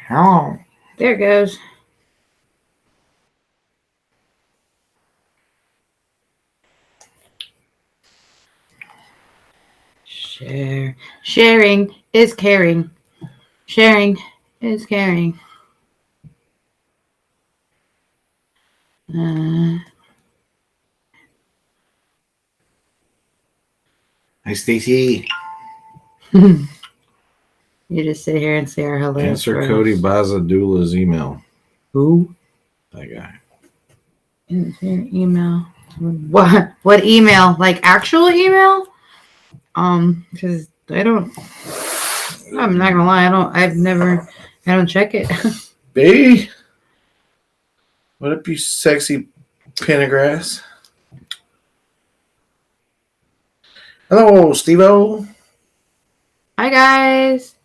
Hello. There it goes. Share. Sharing is caring. Sharing is caring. Hi, Stacy. You just sit here and say our hello. Answer Cody Bazadula's email. Who? That guy. Answer email. What email? Like actual email? Because I'm not gonna lie, I don't check it. Baby, what up, you sexy Pendergrass? Hello, Steve-O. Hi guys.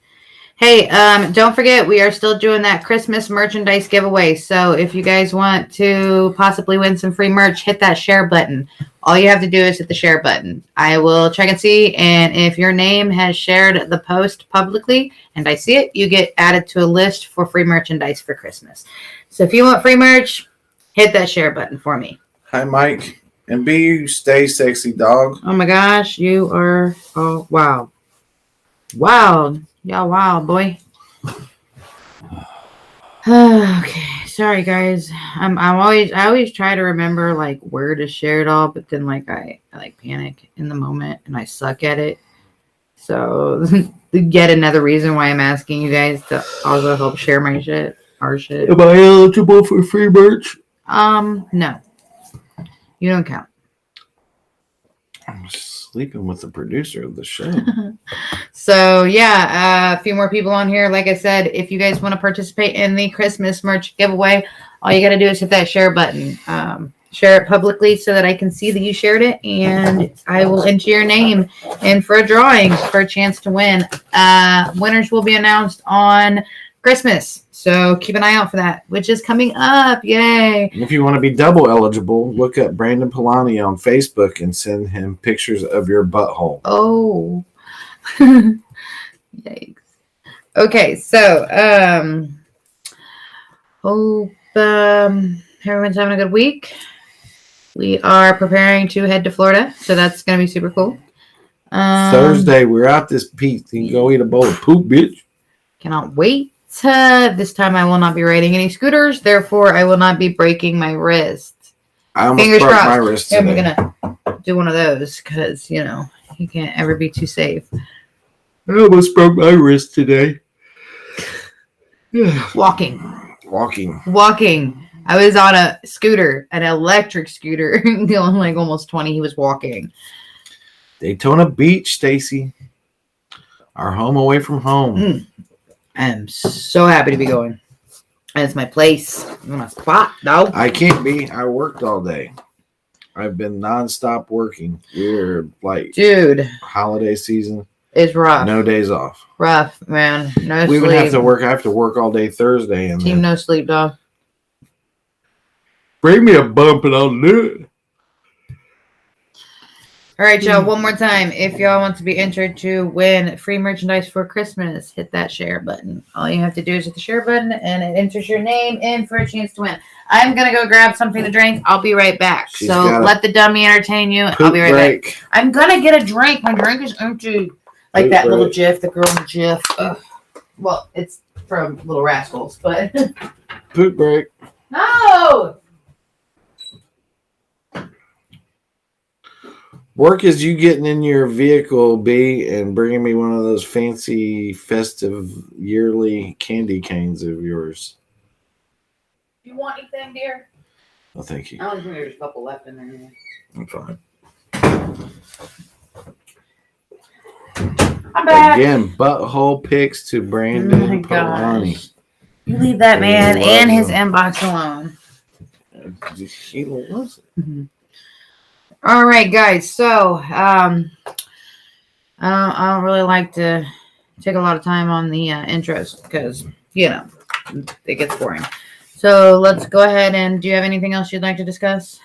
Hey, don't forget we are still doing that Christmas merchandise giveaway. So if you guys want to possibly win some free merch, hit that share button. All you have to do is hit the share button. I will check and see, and if your name has shared the post publicly and I see it, you get added to a list for free merchandise for Christmas. So if you want free merch, hit that share button for me. Hi, Mike. And B, you stay sexy, dog. Oh my gosh, you are, oh, wow. Wow. Yeah, wow, boy. Okay, sorry guys. I always try to remember like where to share it all, but then like I like panic in the moment and I suck at it. So yet another reason why I'm asking you guys to also help share my shit, our shit. Am I eligible for free merch? No. You don't count. I'm sleeping with the producer of the show. So yeah, a few more people on here. Like I said, if you guys want to participate in the Christmas merch giveaway, all you got to do is hit that share button. Share it publicly so that I can see that you shared it, and I will enter your name in for a drawing for a chance to win. Winners will be announced on Christmas, so keep an eye out for that, which is coming up. Yay! And if you want to be double eligible, look up Brandon Polani on Facebook and send him pictures of your butthole. Oh. Yikes. Okay, so hope everyone's having a good week. We are preparing to head to Florida, so that's gonna be super cool. Thursday, we're out this peak. You can go eat a bowl of poop, bitch. Cannot wait. This time I will not be riding any scooters, therefore I will not be breaking my wrist. I almost broke my wrist today. I'm gonna do one of those because you can't ever be too safe. I almost broke my wrist today. Walking. I was on a scooter, an electric scooter, going like almost 20. He was walking. Daytona Beach, Stacy. Our home away from home. I am so happy to be going. And it's my place. My spot, dog. I can't be. I worked all day. I've been nonstop working. We're like, dude, holiday season. It's rough. No days off. Rough, man. No sleep. We would have to work. I have to work all day Thursday. And Team no sleep, dog. Bring me a bump and I'll do it. All right, y'all. One more time. If y'all want to be entered to win free merchandise for Christmas, hit that share button. All you have to do is hit the share button and it enters your name in for a chance to win. I'm going to go grab something to drink. I'll be right back. So let the dummy entertain you. I'll be right back. I'm going to get a drink. My drink is empty. Like that little GIF, the girl in the GIF. Ugh. Well, it's from Little Rascals, but... Poop break. No! Work is you getting in your vehicle, B, and bringing me one of those fancy, festive, yearly candy canes of yours. Do you want anything, dear? Oh, thank you. I don't think there's a couple left in there. I'm fine. I'm back. Again, butthole pics to Brandon Polani. You leave that man and his inbox alone. He loves it. Mm-hmm. All right, guys. So, I don't really like to take a lot of time on the intros because it gets boring. So let's go ahead and do you have anything else you'd like to discuss?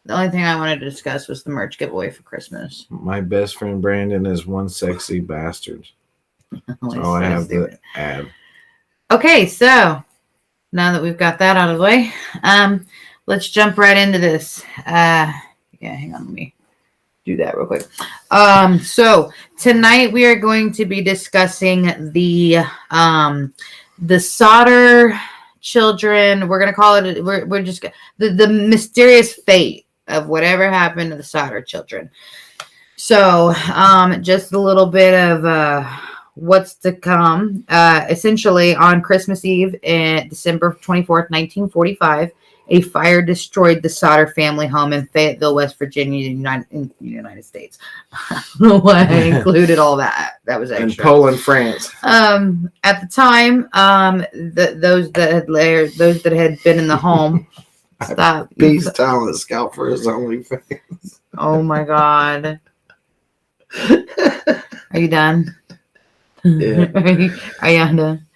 The only thing I wanted to discuss was the merch giveaway for Christmas. My best friend Brandon is one sexy bastard. That's all I have to add. Okay, so now that we've got that out of the way, let's jump right into this. Hang on, let me do that real quick. So tonight we are going to be discussing the Sodder Children. We're gonna call it. We're just the mysterious fate of whatever happened to the Sodder Children. So, just a little bit of what's to come. Essentially, on Christmas Eve, December 24th, 1945, a fire destroyed the Sodder family home in Fayetteville, West Virginia, in the United States. I don't know why I included all that. That was extra. And Poland, France. At the time, those that had been in the home. Stop. Beast talent scout for his OnlyFans. Oh my God. Are you done? Yeah. Are you done?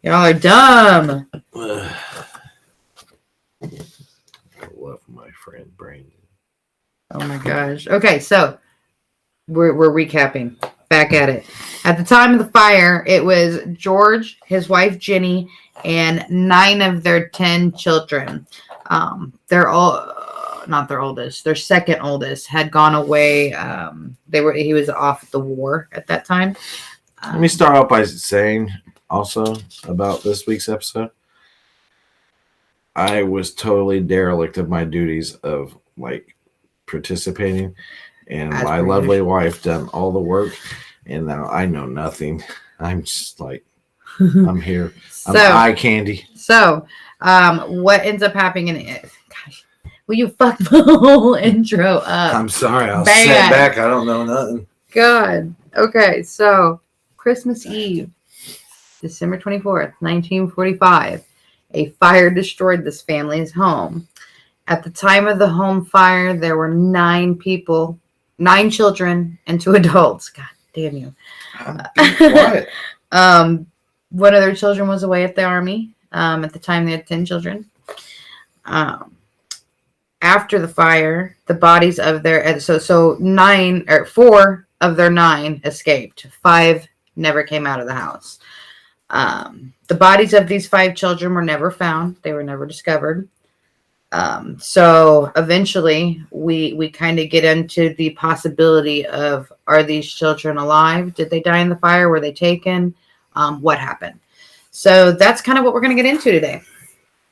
Y'all are dumb. I love my friend Brandon. Oh my gosh. Okay, so we're recapping. Back at it. At the time of the fire, it was George, his wife Jenny, and 9 of their 10 children. They're all not their oldest. Their second oldest had gone away. He was off at the war at that time. Let me start out by saying also about this week's episode. I was totally derelict of my duties of participating, and my lovely wife done all the work, and now I know nothing. I'm just I'm here. I'm eye candy. So, what ends up happening in it? Gosh, will you fuck the whole intro up? I'm sorry. I'll sit back. I don't know nothing. God. Okay, so Christmas Eve, December 24th, 1945, a fire destroyed this family's home. At the time of the home fire, there were 9 people, 9 children, and 2 adults. God damn you. What? One of their children was away at the army. At the time, they had 10 children. After the fire, the bodies of their 4 of their 9 escaped. 5 never came out of the house. The bodies of these 5 children were never found. They were never discovered. So eventually, we kind of get into the possibility of, are these children alive? Did they die in the fire? Were they taken? What happened? So that's kind of what we're going to get into today.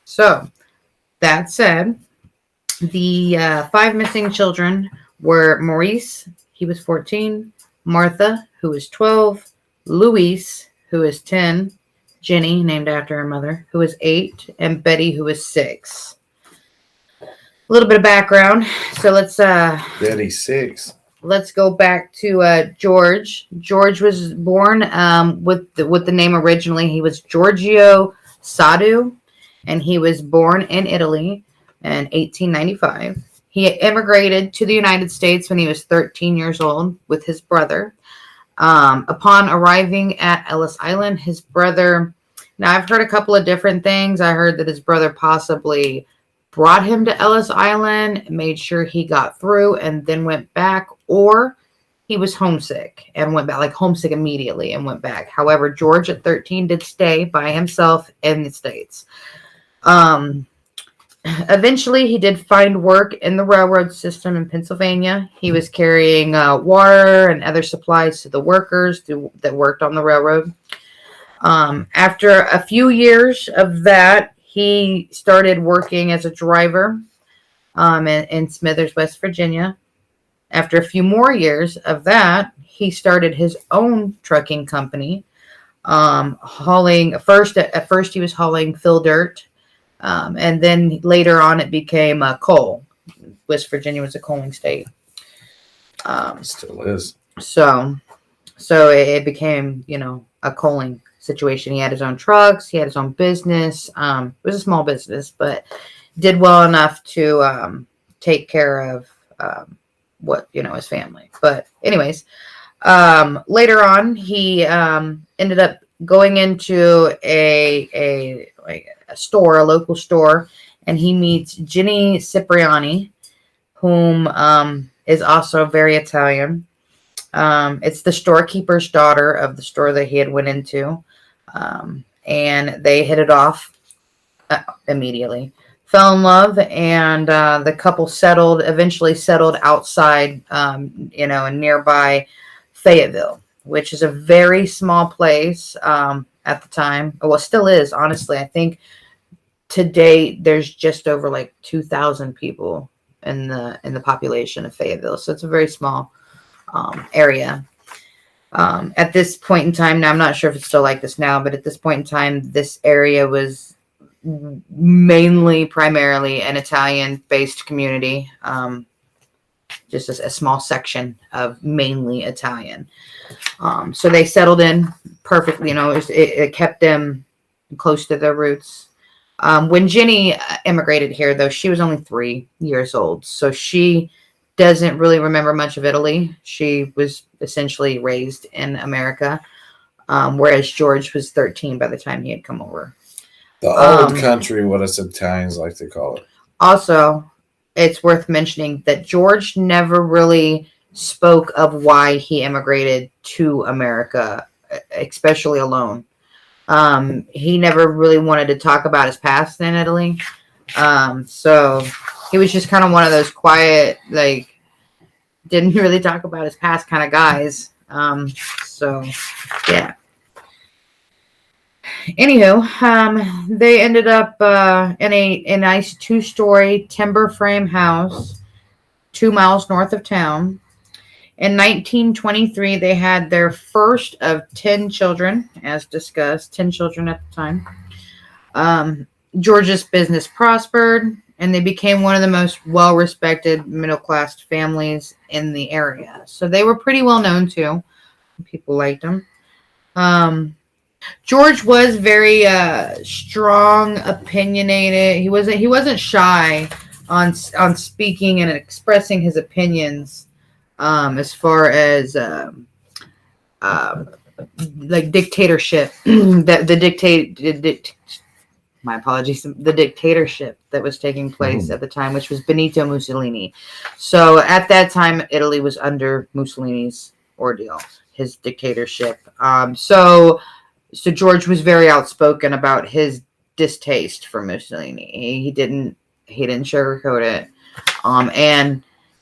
So that said, the 5 missing children were Maurice, he was 14, Martha, who was 12, Louise, who was 10, Jenny, named after her mother, who was 8, and Betty, who was 6. A little bit of background. So let's Betty 6. Let's go back to George. George was born with the name originally. He was Giorgio Sadu, and he was born in Italy in 1895. He immigrated to the United States when he was 13 years old with his brother. Upon arriving at Ellis Island, his brother... Now, I've heard a couple of different things. I heard that his brother possibly brought him to Ellis Island, made sure he got through, and then went back, or he was homesick and went back, homesick immediately and went back. However, George at 13 did stay by himself in the States. Eventually, he did find work in the railroad system in Pennsylvania. He was carrying water and other supplies to the workers that worked on the railroad. After a few years of that, he started working as a driver in Smithers, West Virginia. After a few more years of that, he started his own trucking company, hauling. At first he was hauling fill dirt, and then later on it became coal. West Virginia was a coaling state. Still is. So it became, a coaling situation. He had his own trucks. He had his own business. It was a small business, but did well enough to take care of his family. But anyways, later on, he ended up going into a local store, and he meets Jenny Cipriani, whom is also very Italian. It's the storekeeper's daughter of the store that he had went into. and they hit it off immediately. Fell in love, and the couple eventually settled outside, in nearby Fayetteville, which is a very small place at the time. Well, it still is, honestly. I think today there's just over like 2,000 people in the population of Fayetteville, so it's a very small area. At this point in time, now I'm not sure if it's still like this now, but at this point in time, this area was primarily an Italian-based community, just a small section of mainly Italian. So they settled in perfectly. It kept them close to their roots. When Jenny immigrated here, though, she was only 3 years old, so she doesn't really remember much of Italy. She was essentially raised in America, whereas George was 13 by the time he had come over. The old country, what us Italians like to call it. Also, it's worth mentioning that George never really spoke of why he immigrated to America, especially alone. He never really wanted to talk about his past in Italy. So he was just kind of one of those quiet, like, didn't really talk about his past kind of guys. So, yeah. Anywho, they ended up in a nice 2-story timber frame house 2 miles north of town. In 1923, they had their first of 10 children, as discussed, 10 children at the time. George's business prospered, and they became one of the most well-respected middle-class families in the area. So they were pretty well known, too. People liked them. George was very strong, opinionated. He wasn't shy on speaking and expressing his opinions as far as like dictatorship. My apologies. The dictatorship that was taking place at the time, which was Benito Mussolini. So at that time, Italy was under Mussolini's ordeal, his dictatorship. So George was very outspoken about his distaste for Mussolini. He didn't sugarcoat it.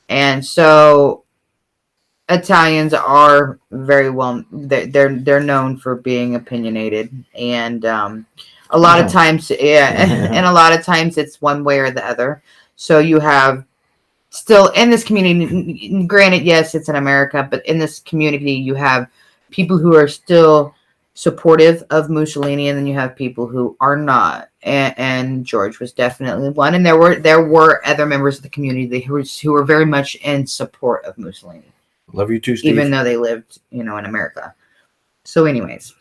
And so Italians are very well, they're known for being opinionated, and a lot of times, and a lot of times it's one way or the other. So you have still in this community, granted, yes, it's in America, but in this community you have people who are still supportive of Mussolini, and then you have people who are not, and George was definitely one, and there were other members of the community who were very much in support of Mussolini. Love you too, Steve. Even though they lived, in America. So anyways,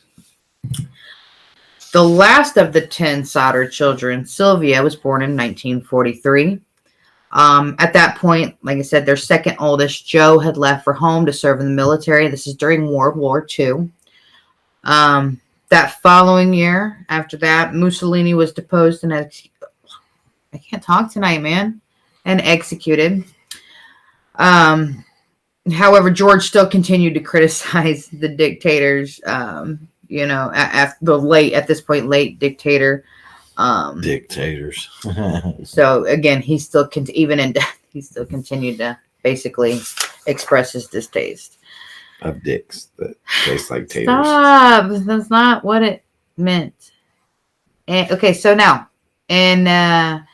the last of the 10 Sodder children, Sylvia, was born in 1943. At that point, like I said, their second oldest, Joe, had left for home to serve in the military. This is during World War II. That following year, after that, Mussolini was deposed and I can't talk tonight, man. And executed. However, George still continued to criticize the dictators. At this point, late dictator. Dictators. So again, he still even in death, he still continued to basically express his distaste of dicks that taste like taters. Stop! That's not what it meant. Okay, so now, and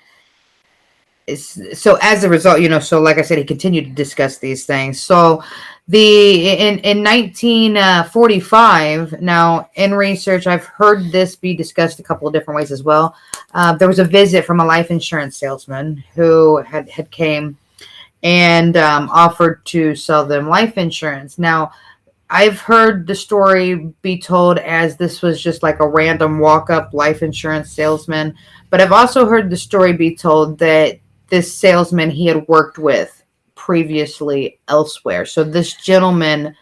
so as a result, so like I said, he continued to discuss these things. So in 1945, now in research, I've heard this be discussed a couple of different ways as well. There was a visit from a life insurance salesman who had came and offered to sell them life insurance. Now, I've heard the story be told as this was just like a random walk-up life insurance salesman, but I've also heard the story be told that this salesman he had worked with previously elsewhere. So this gentleman,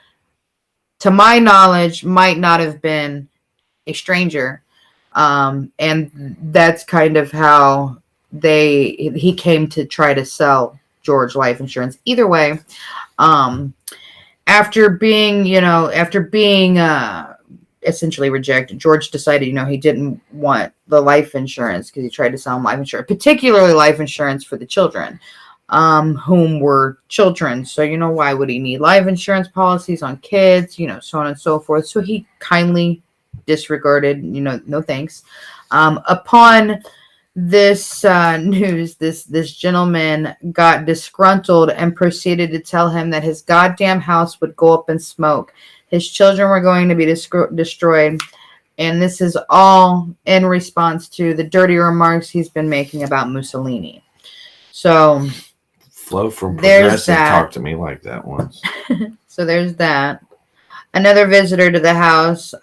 to my knowledge, might not have been a stranger, and that's kind of how he came to try to sell George life insurance. Either way, after being essentially rejected. George decided, he didn't want the life insurance because he tried to sell him life insurance, particularly life insurance for the children, whom were children. So, why would he need life insurance policies on kids, so on and so forth. So he kindly disregarded, no thanks. Upon this news, this gentleman got disgruntled and proceeded to tell him that his goddamn house would go up in smoke. His children were going to be destroyed. And this is all in response to the dirty remarks he's been making about Mussolini. So Flo from Progressive talked to me like that once. So there's that. Another visitor to the house,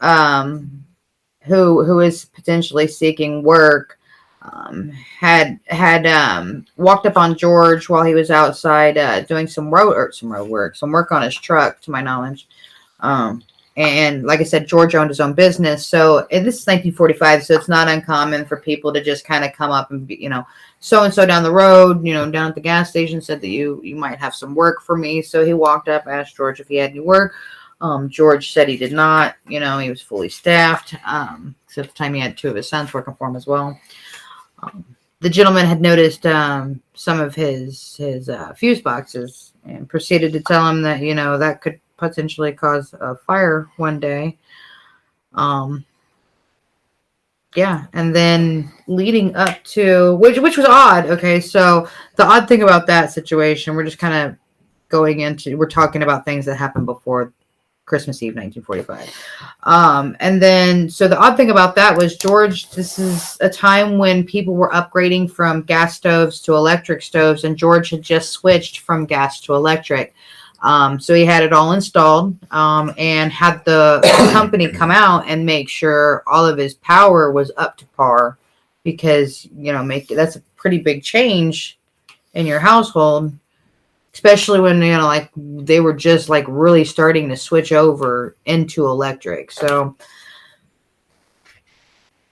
who is potentially seeking work, had walked up on George while he was outside doing some work on his truck, to my knowledge. And like I said, George owned his own business. So this is 1945, so it's not uncommon for people to just kind of come up and be, so-and-so down the road, down at the gas station, said that you might have some work for me. So he walked up, asked George if he had any work. George said he did not. He was fully staffed. So at the time he had 2 of his sons working for him as well. The gentleman had noticed some of his fuse boxes and proceeded to tell him that, that could potentially cause a fire one day. Yeah, and then leading up to, which was odd. Okay, so the odd thing about that situation, we're just kind of we're talking about things that happened before Christmas Eve, 1945. And then, so the odd thing about that was George, this is a time when people were upgrading from gas stoves to electric stoves, and George had just switched from gas to electric. So he had it all installed, and had the company come out and make sure all of his power was up to par, because, that's a pretty big change in your household. Especially when, they were just really starting to switch over into electric. So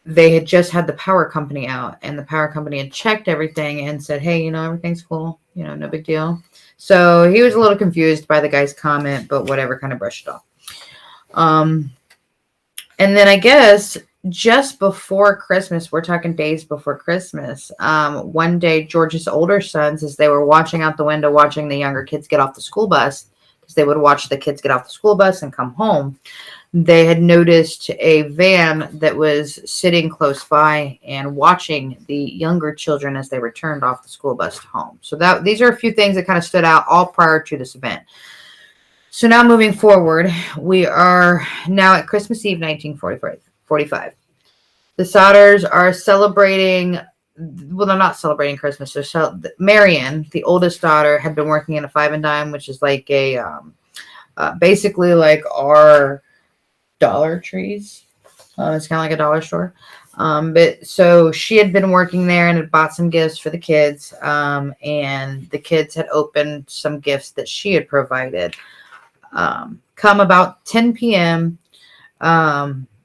they had just had the power company out, and the power company had checked everything and said, hey, everything's cool, no big deal. So he was a little confused by the guy's comment, but whatever, kind of brushed it off. And then I guess just before Christmas, we're talking days before Christmas, one day George's older sons, as they were watching out the window, watching the younger kids get off the school bus, because they would watch the kids get off the school bus and come home, they had noticed a van that was sitting close by and watching the younger children as they returned off the school bus to home. So these are a few things that kind of stood out all prior to this event. So now moving forward, we are now at Christmas Eve, 1945. The Sodders are celebrating, well, they're not celebrating Christmas. Marion, the oldest daughter, had been working in a Five and Dime, which is like a, basically like our Dollar Trees. It's kind of like a dollar store. But so she had been working there and had bought some gifts for the kids. And the kids had opened some gifts that she had provided. Come about 10 p.m.,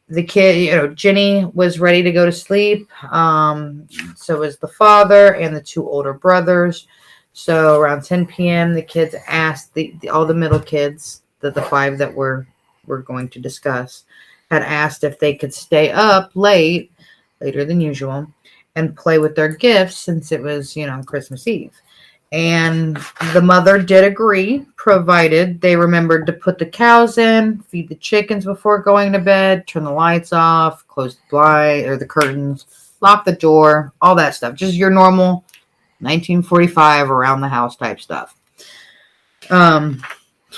the kid, Jenny was ready to go to sleep. So was the father and the 2 older brothers. So around 10 p.m., the kids asked all the middle kids, the 5 that we're going to discuss, had asked if they could stay up later than usual, and play with their gifts, since it was, Christmas Eve. And the mother did agree, provided they remembered to put the cows in, feed the chickens before going to bed, turn the lights off, close the blind or the curtains, lock the door, all that stuff. Just your normal 1945 around the house type stuff.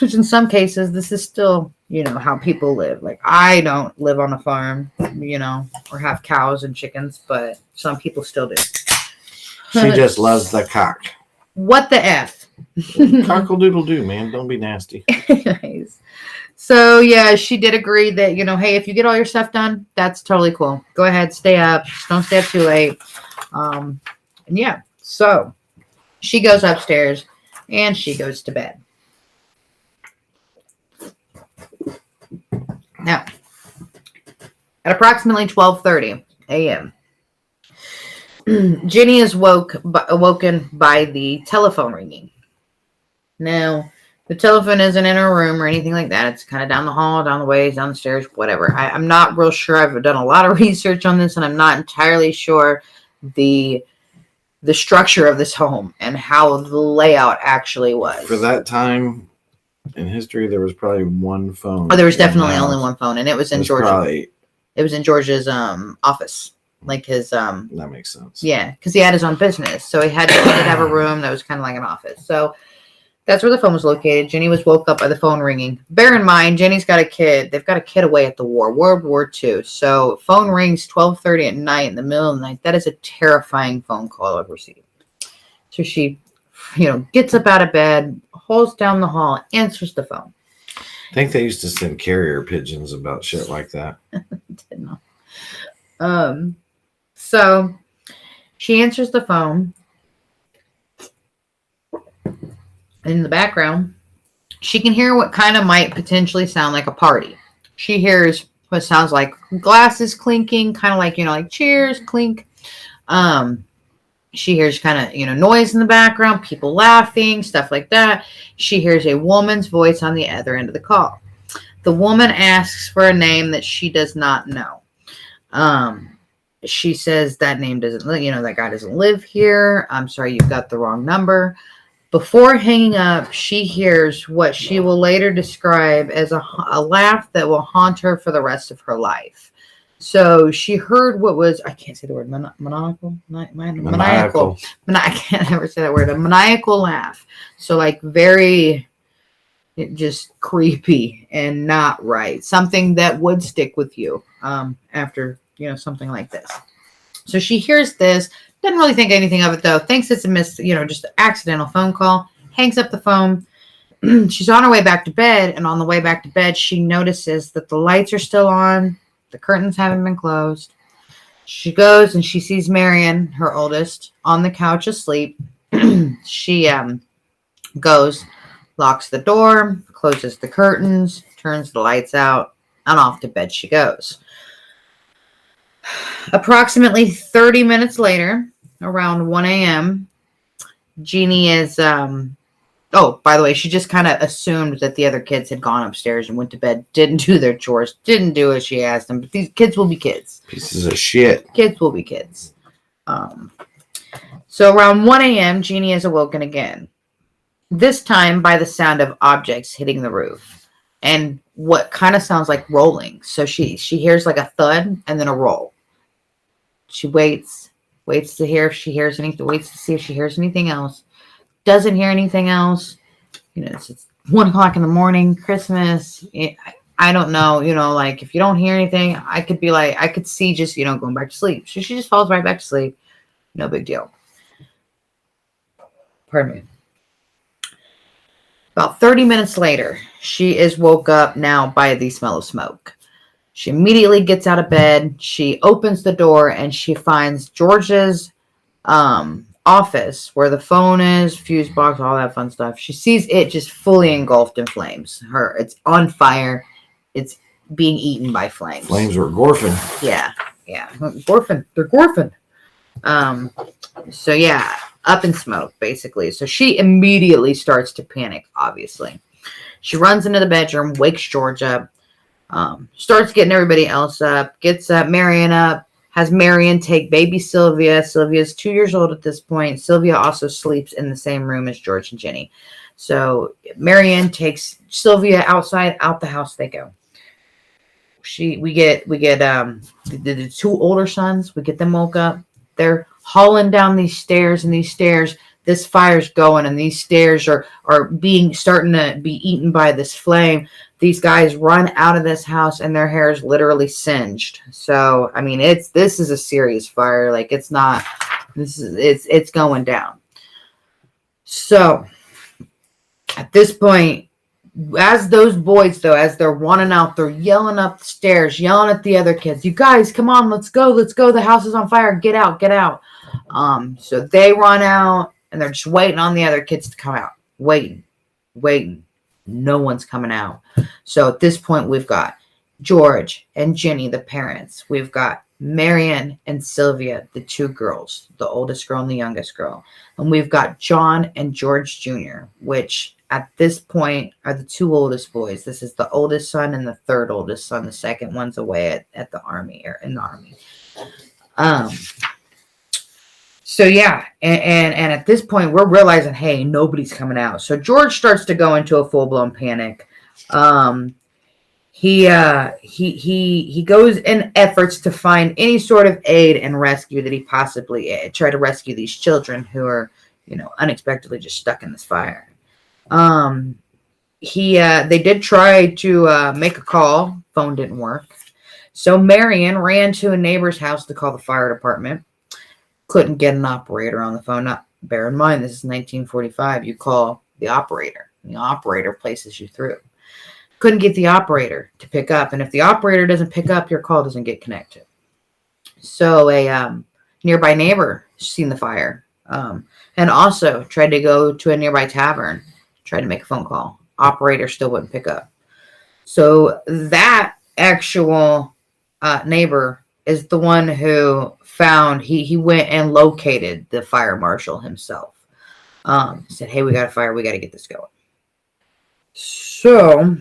Which in some cases, this is still, how people live. Like, I don't live on a farm, or have cows and chickens, but some people still do. She just loves the cock. What the F? Cockle-doodle-doo, man. Don't be nasty. Nice. So, yeah, she did agree that, hey, if you get all your stuff done, that's totally cool. Go ahead, stay up. Just don't stay up too late. And yeah, so she goes upstairs and she goes to bed. Now, at approximately 12:30 a.m., Jenny is awoken by the telephone ringing. Now, The telephone isn't in her room or anything like that. It's kind of down the hall, down the ways, down the stairs, whatever. I'm not real sure. I've done a lot of research on this, and I'm not entirely sure the structure of this home and how the layout actually was. For that time in history, there was probably one phone. Oh, there was definitely only one phone, and it was in Georgia. It was in George's office, like his. That makes sense. Yeah, because he had his own business, so he had to have a room that was kind of like an office. So that's where the phone was located. Jenny was woke up by the phone ringing. Bear in mind, Jenny's got a kid. They've got a kid away at the war, World War II. So phone rings 12:30 at night in the middle of the night. That is a terrifying phone call I've received. So she, gets up out of bed, holds down the hall, answers the phone. I think they used to send carrier pigeons about shit like that. Didn't know. So she answers the phone. In the background, she can hear what kind of might potentially sound like a party. She hears what sounds like glasses clinking, kind of like, like cheers, clink. She hears kind of, noise in the background, people laughing, stuff like that. She hears a woman's voice on the other end of the call. The woman asks for a name that she does not know. She says that name doesn't, that guy doesn't live here. I'm sorry, you've got the wrong number. Before hanging up, she hears what she will later describe as a laugh that will haunt her for the rest of her life. So she heard what was, I can't say the word, maniacal. I can't ever say that word, a maniacal laugh. So like very just creepy and not right. Something that would stick with you after, something like this. So she hears this. Doesn't really think anything of it, though. Thinks it's a just an accidental phone call. Hangs up the phone. She's on her way back to bed, and on the way back to bed, she notices that the lights are still on. The curtains haven't been closed. She goes and she sees Marion, her oldest, on the couch asleep. She goes, locks the door, closes the curtains, turns the lights out, and off to bed she goes. Approximately 30 minutes later, around 1 a.m., Jeannie is, by the way, she just kind of assumed that the other kids had gone upstairs and went to bed, didn't do their chores, didn't do as she asked them, but these kids will be kids. Pieces of shit. Kids will be kids. So around 1 a.m., Jeannie is awoken again, this time by the sound of objects hitting the roof and what kind of sounds like rolling. So she hears like a thud and then a roll. She waits to hear if she hears anything, waits to see if she hears anything else. Doesn't hear anything else. It's 1 o'clock in the morning, Christmas. I don't know, like if you don't hear anything, I could be like, I could see just, going back to sleep. So she just falls right back to sleep. No big deal. Pardon me. About 30 minutes later, she is woke up now by the smell of smoke. She immediately gets out of bed. She opens the door and she finds George's office where the phone is, fuse box, all that fun stuff. She sees it just fully engulfed in flames. It's on fire. It's being eaten by flames. Flames were gorfing. Yeah. Gorfing. They're gorfing. So yeah, up in smoke, basically. So she immediately starts to panic, obviously. She runs into the bedroom, wakes George up. Starts getting everybody else up, gets Marion up, has Marion take baby Sylvia. Sylvia's 2 years old at this point. Sylvia also sleeps in the same room as George and Jenny. So Marion takes Sylvia outside, out the house they go. We get the 2 older sons, we get them woke up. They're hauling down these stairs, and these stairs, this fire's going, and these stairs are starting to be eaten by this flame. These guys run out of this house and their hair is literally singed. So, I mean, this is a serious fire. Like it's going down. So at this point, as those boys though, as they're running out, they're yelling up the stairs, yelling at the other kids, you guys, come on, let's go. The house is on fire. Get out. So they run out and they're just waiting on the other kids to come out. Waiting. No one's coming out. So at this point, we've got George and Jenny, the parents. We've got Marion and Sylvia, the 2 girls, the oldest girl and the youngest girl. And we've got John and George Jr., which at this point are the two oldest boys. This is the oldest son and the third oldest son. The second one's away at the army or in the army. So yeah, and at this point we're realizing, hey, nobody's coming out. So George starts to go into a full-blown panic. He goes in efforts to find any sort of aid and rescue that he possibly try to rescue these children who are, unexpectedly just stuck in this fire. They did try to make a call. Phone didn't work. So Marion ran to a neighbor's house to call the fire department. Couldn't get an operator on the phone. Not, bear in mind, this is 1945. You call the operator. The operator places you through. Couldn't get the operator to pick up. And if the operator doesn't pick up, your call doesn't get connected. So a nearby neighbor seen the fire and also tried to go to a nearby tavern, tried to make a phone call. Operator still wouldn't pick up. So that actual neighbor is the one who found, he went and located the fire marshal himself. Said, hey, we got a fire. We got to get this going. So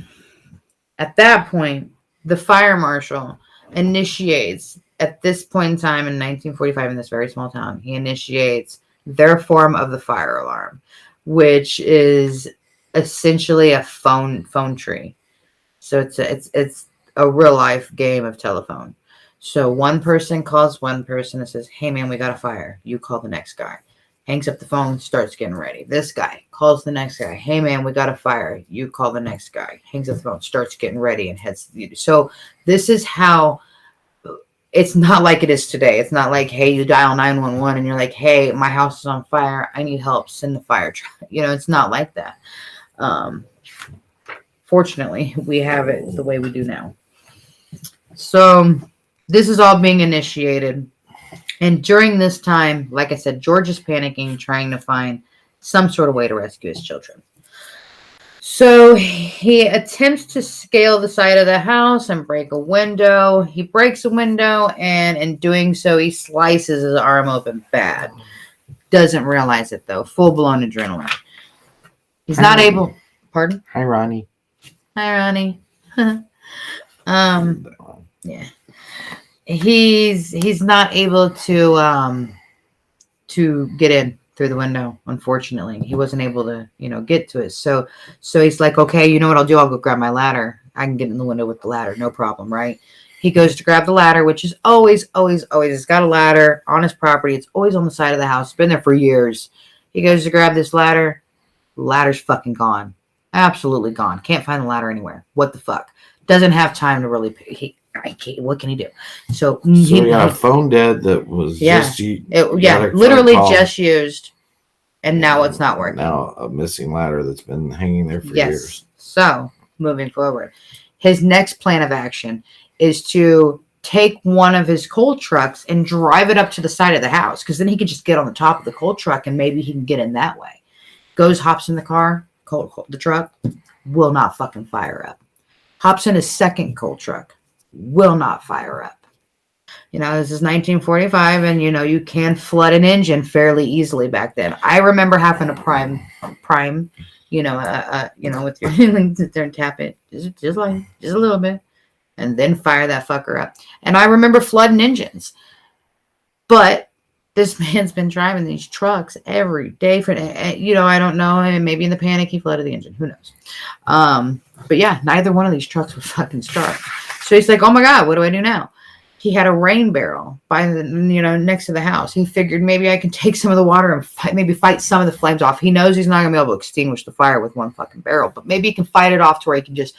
at that point, the fire marshal initiates, at this point in time in 1945 in this very small town, he initiates their form of the fire alarm, which is essentially a phone tree. So it's a real life game of telephone. So one person calls one person and says, hey man, we got a fire. You call the next guy. Hangs up the phone, starts getting ready. This guy calls the next guy. Hey man, we got a fire. You call the next guy. Hangs up the phone, starts getting ready and heads to the. So this is how, it's not like it is today. It's not like, hey, you dial 911 and you're like, hey, my house is on fire. I need help. Send the fire truck. It's not like that. Fortunately, we have it the way we do now. So this is all being initiated. And during this time, like I said, George is panicking, trying to find some sort of way to rescue his children. So he attempts to scale the side of the house and break a window. He breaks a window, and in doing so, he slices his arm open bad. Doesn't realize it, though. Full-blown adrenaline. He's not able... Pardon? Hi, Ronnie. Hi, Ronnie. Yeah. He's not able to get in through the window. Unfortunately, he wasn't able to get to it. So he's like, okay, you know what I'll do? I'll go grab my ladder. I can get in the window with the ladder, no problem, right? He goes to grab the ladder, which is always he's got a ladder on his property. It's always on the side of the house. It's been there for years. He goes to grab this ladder. The ladder's fucking gone. Absolutely gone. Can't find the ladder anywhere. What the fuck? Doesn't have time to really what can he do? So he got a phone dead that was literally just used, and now it's not working. Now a missing ladder that's been hanging there for years. So moving forward, his next plan of action is to take one of his coal trucks and drive it up to the side of the house, because then he could just get on the top of the coal truck and maybe he can get in that way. Hops in the car, the truck will not fucking fire up. Hops in his second coal truck, will not fire up. This is 1945, and you can flood an engine fairly easily back then. I remember having to prime, with your sit there and tap it just a little bit, and then fire that fucker up. And I remember flooding engines, but this man's been driving these trucks every day for, I don't know, and maybe in the panic he flooded the engine. Who knows? But yeah, neither one of these trucks would fucking start. So he's like, oh my God, what do I do now? He had a rain barrel by the, next to the house. He figured maybe I can take some of the water and fight some of the flames off. He knows he's not going to be able to extinguish the fire with one fucking barrel, but maybe he can fight it off to where he can just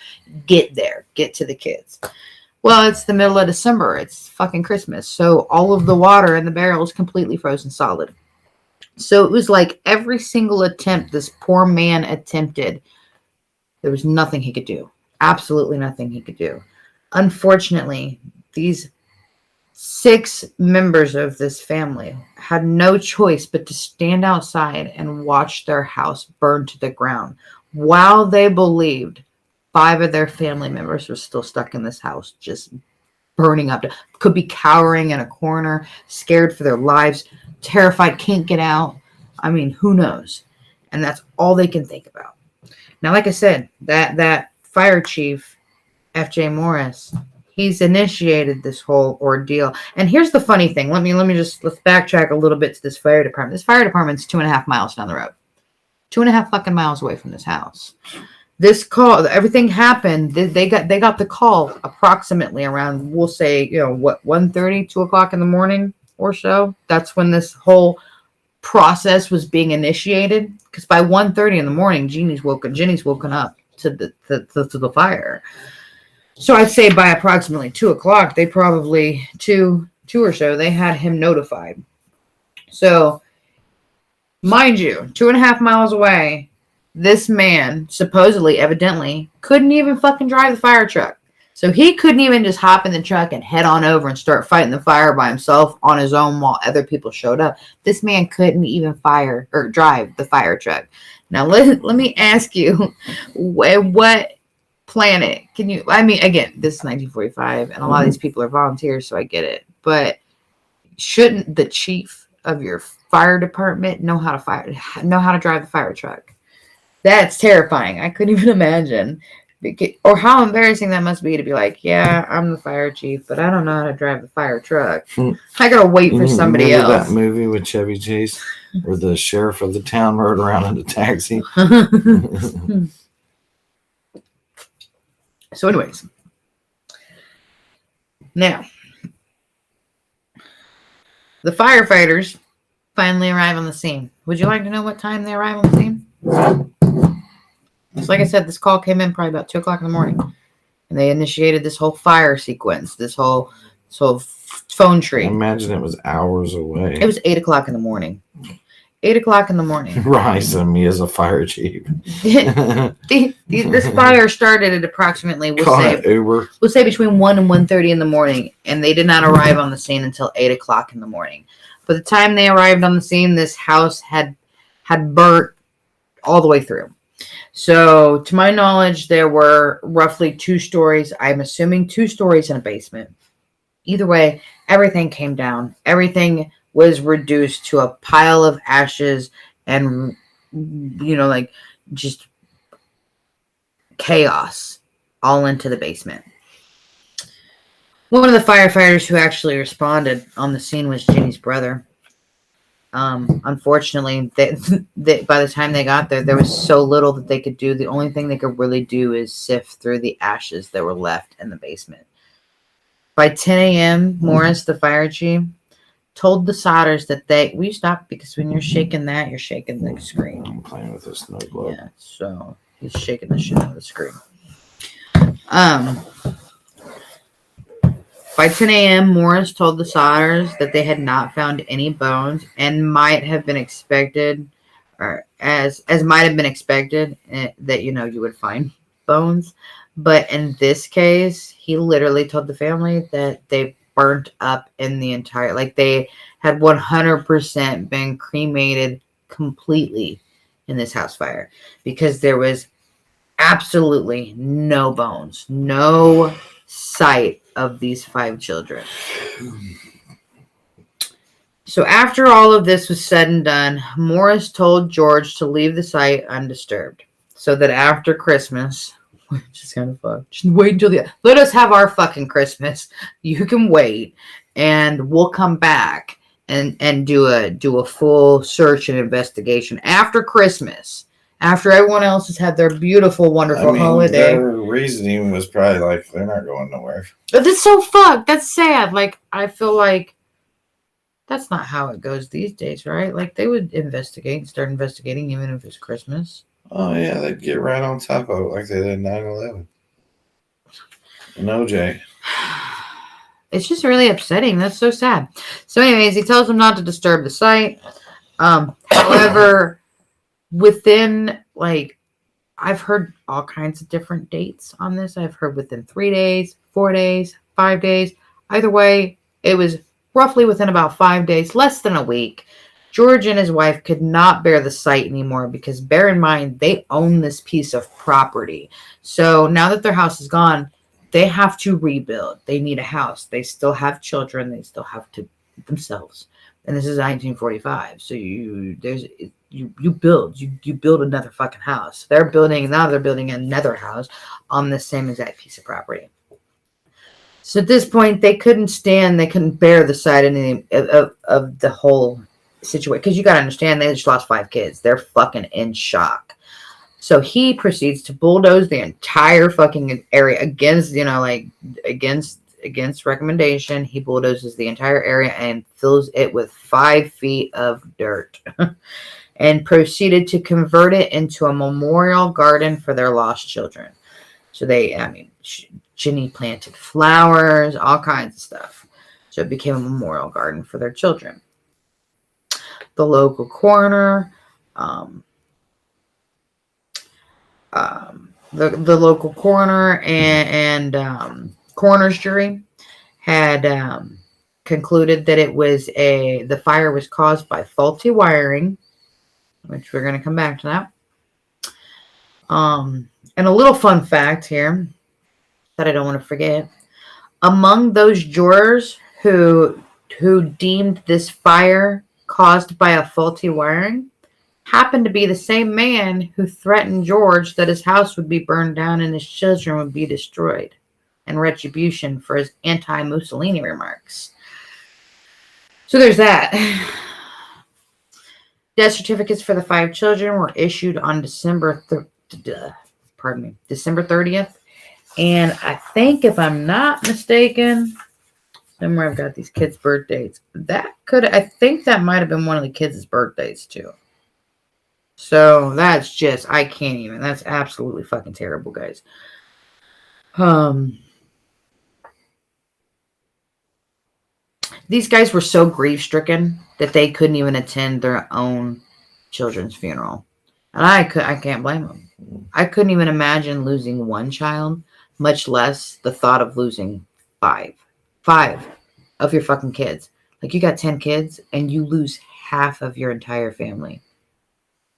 get to the kids. Well, it's the middle of December. It's fucking Christmas. So all of the water in the barrel is completely frozen solid. So it was like every single attempt this poor man attempted, there was nothing he could do. Absolutely nothing he could do. Unfortunately, these 6 members of this family had no choice but to stand outside and watch their house burn to the ground while they believed 5 of their family members were still stuck in this house, just burning up. Could be cowering in a corner, scared for their lives, terrified, can't get out. I mean, who knows? And that's all they can think about. Now, like I said, that fire chief, F.J. Morris, he's initiated this whole ordeal. And here's the funny thing. Let's backtrack a little bit to this fire department. This fire department's 2.5 miles down the road. 2.5 fucking miles away from this house. This call, everything happened. They got the call approximately around, we'll say, 1:30, 2 o'clock in the morning or so. That's when this whole process was being initiated. Because by 1:30 in the morning, Jenny's woken up to the fire. So I'd say by approximately 2 o'clock, they probably two or so, they had him notified. So, mind you, 2.5 miles away, this man supposedly, evidently, couldn't even fucking drive the fire truck. So he couldn't even just hop in the truck and head on over and start fighting the fire by himself on his own while other people showed up. This man couldn't even drive the fire truck. Now, let me ask you, what planet can you, again, this is 1945 and a lot of these people are volunteers, so I get it. But shouldn't the chief of your fire department know how to drive the fire truck? That's terrifying. I couldn't even imagine. Or how embarrassing that must be to be like, yeah, I'm the fire chief, but I don't know how to drive the fire truck. I gotta wait for somebody else. That movie with Chevy Chase where the sheriff of the town rode around in a taxi? So anyways, now, the firefighters finally arrive on the scene. Would you like to know what time they arrive on the scene? So like I said, this call came in probably about 2 o'clock in the morning. And they initiated this whole fire sequence, this whole phone tree. I imagine it was hours away. It was 8 o'clock in the morning. 8 o'clock in the morning. Rise on me as a fire chief. This fire started at approximately, we'll say between 1 and 1:30 in the morning. And they did not arrive on the scene until 8 o'clock in the morning. By the time they arrived on the scene, this house had burnt all the way through. So, to my knowledge, there were roughly 2 stories. I'm assuming 2 stories in a basement. Either way, everything came down. Everything was reduced to a pile of ashes and, just chaos all into the basement. One of the firefighters who actually responded on the scene was Jenny's brother. Unfortunately, by the time they got there was so little that they could do. The only thing they could really do is sift through the ashes that were left in the basement. By 10 a.m., Morris, the fire chief, told the Sodders that will you stop? Because when you're shaking that, you're shaking the screen. I'm playing with this snow globe. Yeah, so he's shaking the shit out of the screen. By 10 a.m., Morris told the Sodders that they had not found any bones and might have been expected, or as might have been expected, that, you would find bones. But in this case, he literally told the family that they burnt up in the entire, they had 100% been cremated completely in this house fire because there was absolutely no bones, no sight of these 5 children. So after all of this was said and done, Morris told George to leave the site undisturbed so that after Christmas, which is kind of fucked, just wait until let us have our fucking Christmas. You can wait and we'll come back and do a full search and investigation after Christmas. After everyone else has had their beautiful, wonderful holiday. Their reasoning was probably they're not going nowhere. But that's so fucked. That's sad. I feel like that's not how it goes these days, right? They would start investigating even if it's Christmas. Oh, yeah, they'd get right on top of it like they did 9/11. And OJ. It's just really upsetting. That's so sad. So anyways, he tells them not to disturb the site. However, within, I've heard all kinds of different dates on this. I've heard within 3 days, 4 days, 5 days. Either way, it was roughly within about 5 days, less than a week. George and his wife could not bear the sight anymore because, bear in mind, they own this piece of property. So now that their house is gone, they have to rebuild. They need a house. They still have children. They still have to themselves. And this is 1945. So you build another fucking house. They're building another house on the same exact piece of property. So at this point, they couldn't bear the sight of the whole situation. Because you got to understand, they just lost 5 kids. They're fucking in shock. So he proceeds to bulldoze the entire fucking area against recommendation. He bulldozes the entire area and fills it with 5 feet of dirt. And proceeded to convert it into a memorial garden for their lost children. So Ginny planted flowers, all kinds of stuff. So it became a memorial garden for their children. The local coroner, the local coroner and coroner's jury had concluded that the fire was caused by faulty wiring, which we're going to come back to that. And a little fun fact here that I don't want to forget. Among those jurors who deemed this fire caused by a faulty wiring happened to be the same man who threatened George that his house would be burned down and his children would be destroyed in retribution for his anti-Mussolini remarks. So there's that. Death certificates for the 5 children were issued on December 30th. And I think, if I'm not mistaken, somewhere I've got these kids' birth dates. I think that might have been one of the kids' birthdays too. So that's I can't even. That's absolutely fucking terrible, guys. These guys were so grief-stricken that they couldn't even attend their own children's funeral. And I can't blame them. I couldn't even imagine losing 1 child, much less the thought of losing 5 of your fucking kids. Like, you got 10 kids and you lose half of your entire family.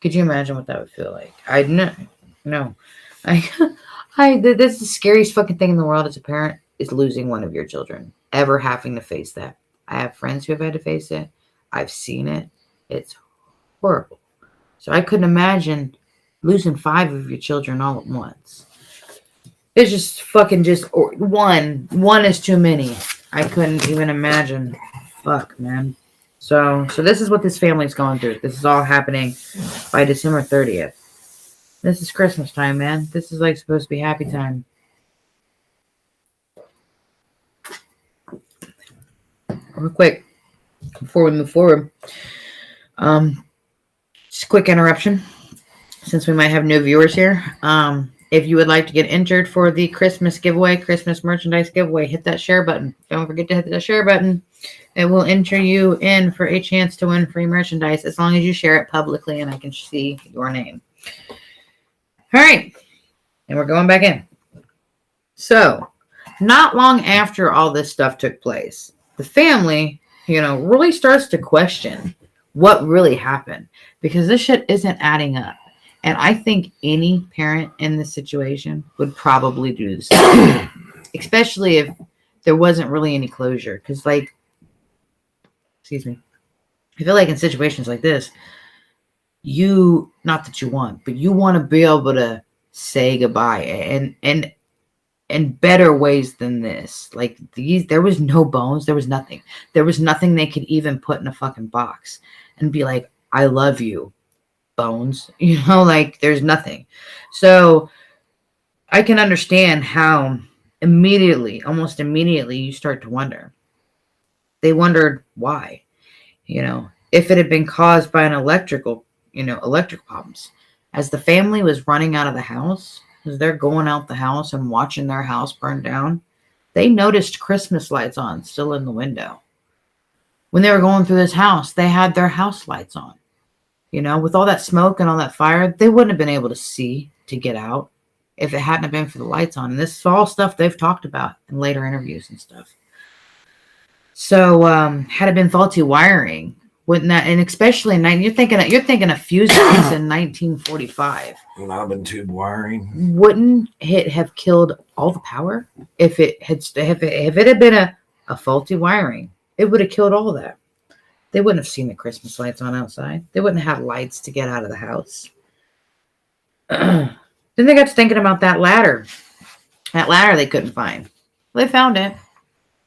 Could you imagine what that would feel like? No. This is the scariest fucking thing in the world as a parent, is losing one of your children. Ever having to face that. I have friends who have had to face it. I've seen it. It's horrible. So I couldn't imagine losing 5 of your children all at once. It's just fucking one. One is too many. I couldn't even imagine. Fuck, man. So this is what this family's going through. This is all happening by December 30th. This is Christmas time, man. This is like supposed to be happy time. Real quick, before we move forward, just a quick interruption, since we might have new viewers here. If you would like to get entered for the Christmas giveaway, Christmas merchandise giveaway, hit that share button. Don't forget to hit that share button. It will enter you in for a chance to win free merchandise as long as you share it publicly and I can see your name. All right. And we're going back in. So, not long after all this stuff took place, the family, really starts to question what really happened, because this shit isn't adding up. And I think any parent in this situation would probably do the same, especially if there wasn't really any closure. Because, excuse me, I feel like in situations like this, not that you want, but you want to be able to say goodbye and in better ways than this. Like, there was no bones, there was nothing. There was nothing they could even put in a fucking box and be like, I love you, bones. There's nothing. So I can understand how almost immediately, you start to wonder. They wondered why, if it had been caused by an electric problems. As the family was running out of the house, as they're going out the house and watching their house burn down, they noticed Christmas lights on still in the window. When they were going through this house, they had their house lights on. With all that smoke and all that fire, they wouldn't have been able to see to get out if it hadn't have been for the lights on. And this is all stuff they've talked about in later interviews and stuff. So, had it been faulty wiring, wouldn't that, and especially you're thinking of fuses in 1945. Knob tube wiring. Wouldn't it have killed all the power if it had been a faulty wiring? It would have killed all that. They wouldn't have seen the Christmas lights on outside. They wouldn't have had lights to get out of the house. Then they got to thinking about that ladder. That ladder they couldn't find. Well, they found it.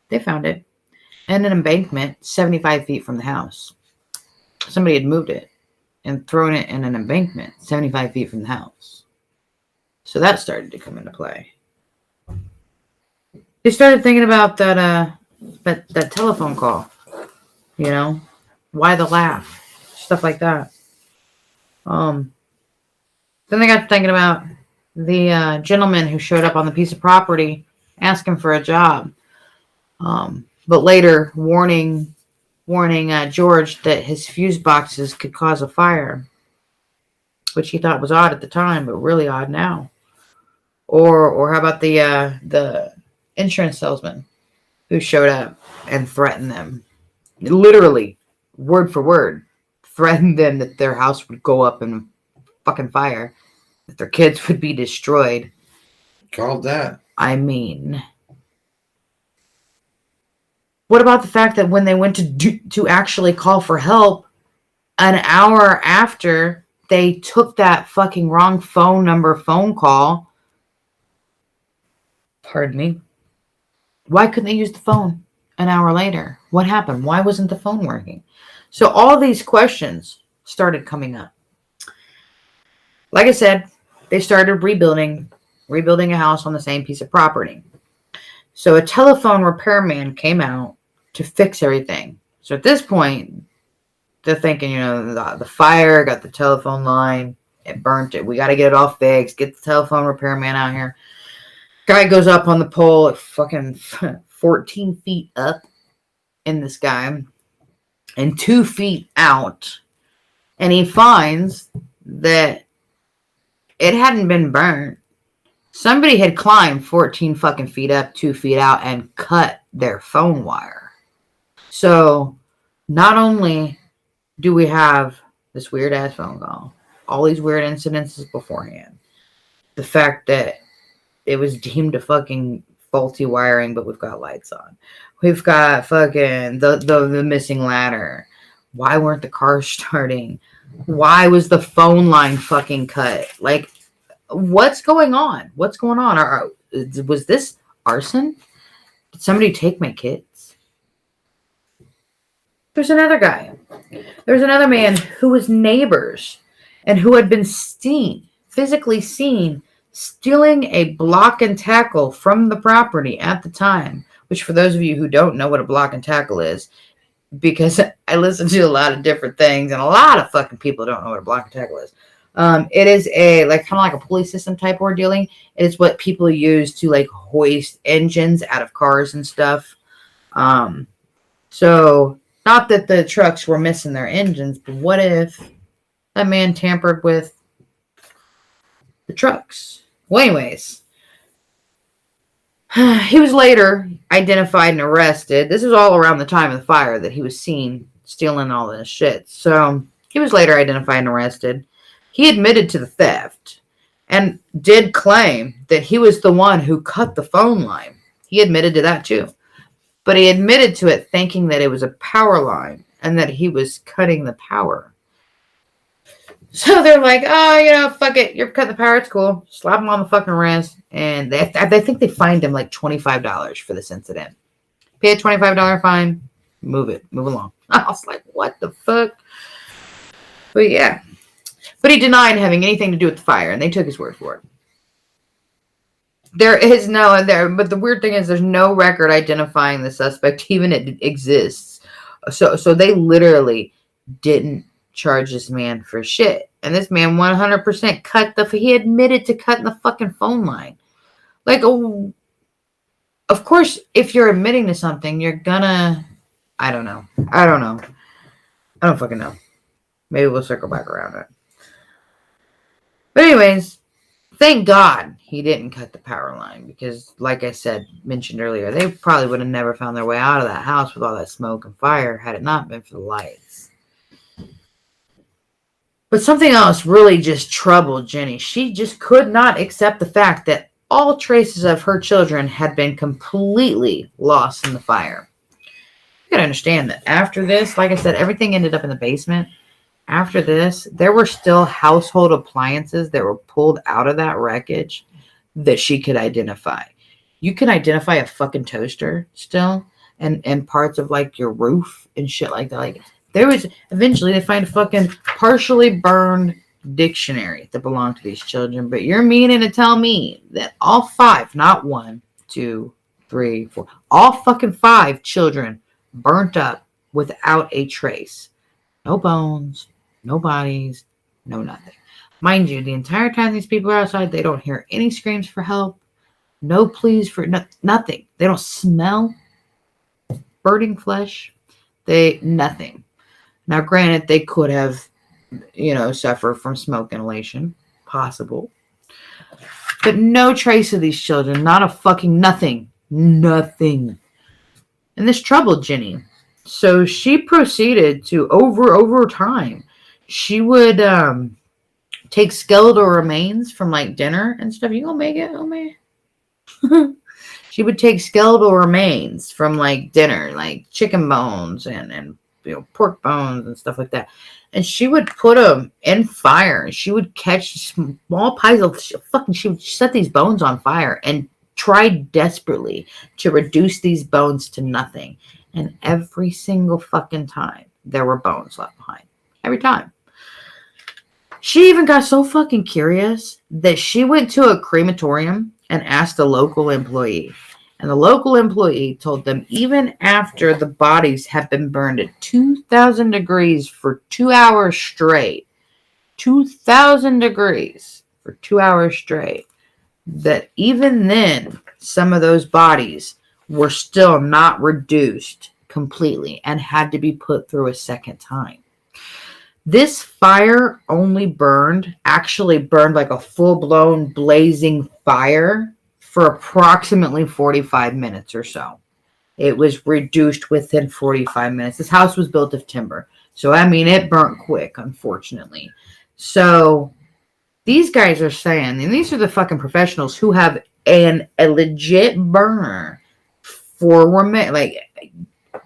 They found it. And an embankment 75 feet from the house. Somebody had moved it and thrown it in an embankment 75 feet from the house. So that started to come into play. They started thinking about that telephone call. You know, why the laugh? Stuff like that. Then they got thinking about the gentleman who showed up on the piece of property asking for a job. But later warning George that his fuse boxes could cause a fire, which he thought was odd at the time, but really odd now. Or how about the insurance salesman who showed up and threatened them, literally word for word, threatened them that their house would go up in fucking fire, that their kids would be destroyed. Called that. I mean, what about the fact that when they went to actually call for help, an hour after they took that fucking wrong phone call, pardon me, why couldn't they use the phone an hour later? What happened? Why wasn't the phone working? So all these questions started coming up. Like I said, they started rebuilding a house on the same piece of property. So a telephone repairman came out to fix everything. So at this point, they're thinking, you know, the fire got the telephone line, it burnt it. We got to get it all fixed. Get the telephone repairman out here. Guy goes up on the pole at fucking 14 feet up in the sky and 2 feet out. And he finds that it hadn't been burnt. Somebody had climbed 14 fucking feet up, 2 feet out, and cut their phone wire. So not only do we have this weird ass phone call, all these weird incidences beforehand, the fact that it was deemed a fucking faulty wiring, but we've got lights on. We've got fucking the missing ladder. Why weren't the cars starting? Why was the phone line fucking cut? Like, what's going on? What's going on? Was this arson? Did somebody take my kids? There's another guy. There's another man who was neighbors and who had been physically seen, stealing a block and tackle from the property at the time, which for those of you who don't know what a block and tackle is, because I listen to a lot of different things and a lot of fucking people don't know what a block and tackle is. It is kind of like a pulley system type ordealing. It is what people use to like hoist engines out of cars and stuff. So not that the trucks were missing their engines, but what if that man tampered with the trucks? Well, anyways, he was later identified and arrested. This is all around the time of the fire that he was seen stealing all this shit. So he was later identified and arrested. He admitted to the theft and did claim that he was the one who cut the phone line. He admitted to that too. But he admitted to it thinking that it was a power line and that he was cutting the power. So they're like, oh, fuck it. You're cutting the power. It's cool. Slap him on the fucking wrist. And they think they fined him like $25 for this incident. Pay a $25 fine. Move along. I was like, what the fuck? But yeah. But he denied having anything to do with the fire, and they took his word for it. But the weird thing is there's no record identifying the suspect, even it exists. So they literally didn't charge this man for shit. And this man 100% he admitted to cutting the fucking phone line. Like, of course, if you're admitting to something, you're gonna, I don't know. I don't fucking know. Maybe we'll circle back around it. But anyways, thank God he didn't cut the power line because, like I mentioned earlier, they probably would have never found their way out of that house with all that smoke and fire had it not been for the lights. But something else really just troubled Jenny. She just could not accept the fact that all traces of her children had been completely lost in the fire. gotta understand that after this, like I said, everything ended up in the basement. After this, there were still household appliances that were pulled out of that wreckage that she could identify. You can identify a fucking toaster still and parts of like your roof and shit like that. Like there was eventually they find a fucking partially burned dictionary that belonged to these children. But you're meaning to tell me that all 5, not 1, 2, 3, 4, all fucking 5 children burnt up without a trace. No bones, no bodies, no nothing. Mind you, the entire time these people are outside, they don't hear any screams for help, no pleas for nothing. They don't smell burning flesh. Nothing. Now, granted, they could have, suffered from smoke inhalation, possible, but no trace of these children. Not a fucking nothing. And this troubled Jenny. So she proceeded to over time. She would take skeletal remains from like dinner and stuff. You gonna make it, oh man? She would take skeletal remains from like dinner, like chicken bones and pork bones and stuff like that, and she would put them in fire. She would catch small piles of she would set these bones on fire and try desperately to reduce these bones to nothing. And every single fucking time, there were bones left behind. Every time. She even got so fucking curious that she went to a crematorium and asked a local employee. And the local employee told them even after the bodies had been burned at 2,000 degrees for 2 hours straight, 2,000 degrees for 2 hours straight, that even then, some of those bodies were still not reduced completely and had to be put through a second time. This fire actually burned like a full-blown blazing fire for approximately 45 minutes or so. It was reduced within 45 minutes. This house was built of timber. So, it burnt quick, unfortunately. So, these guys are saying, and these are the fucking professionals who have a legit burner for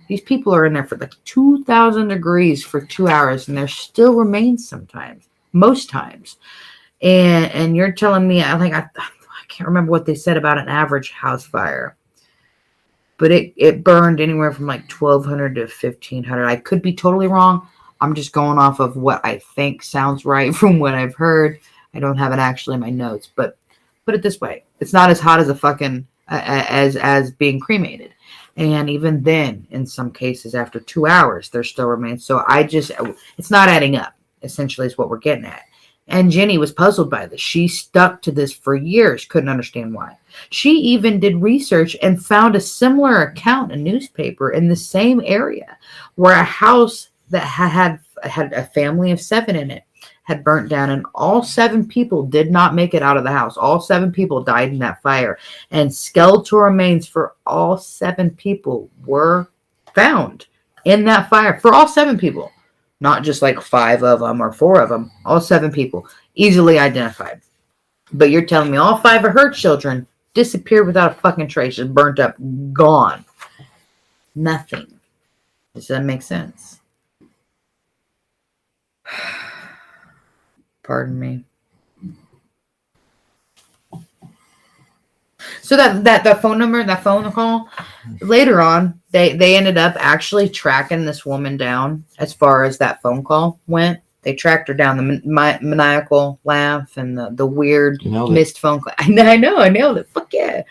these people are in there for like 2,000 degrees for 2 hours, and there still remains most times. And you're telling me, I can't remember what they said about an average house fire, but it burned anywhere from like 1,200 to 1,500. I could be totally wrong. I'm just going off of what I think sounds right from what I've heard. I don't have it actually in my notes, but put it this way. It's not as hot as a fucking, as being cremated. And even then, in some cases, after 2 hours, there still remains. So it's not adding up, essentially, is what we're getting at. And Jenny was puzzled by this. She stuck to this for years, couldn't understand why. She even did research and found a similar account in a newspaper in the same area where a house that had a family of 7 in it had burnt down, and all 7 people did not make it out of the house. All 7 people died in that fire, and skeletal remains for all 7 people were found in that fire. For all 7 people, not just like 5 of them or 4 of them, all 7 people easily identified. But you're telling me all 5 of her children disappeared without a fucking trace, just burnt up, gone. Nothing. Does that make sense? Pardon me. So that phone number, that phone call, later on, they ended up actually tracking this woman down as far as that phone call went. They tracked her down, the maniacal laugh and the weird missed phone call. I know, I nailed it. Fuck yeah.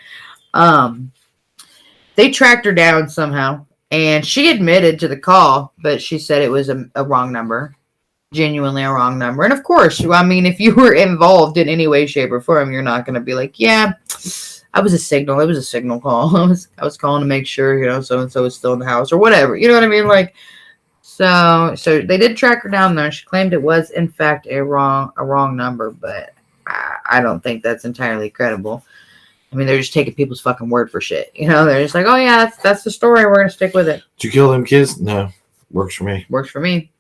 They tracked her down somehow, and she admitted to the call, but she said it was a wrong number. Genuinely a wrong number. And of course, if you were involved in any way, shape, or form, you're not going to be like, yeah, it was a signal call. I was calling to make sure, so-and-so is still in the house or whatever. You know what I mean? Like, so they did track her down there. She claimed it was, in fact, a wrong number, but I don't think that's entirely credible. They're just taking people's fucking word for shit. They're just like, oh yeah, that's the story. We're going to stick with it. Did you kill them kids? No. Works for me. Works for me.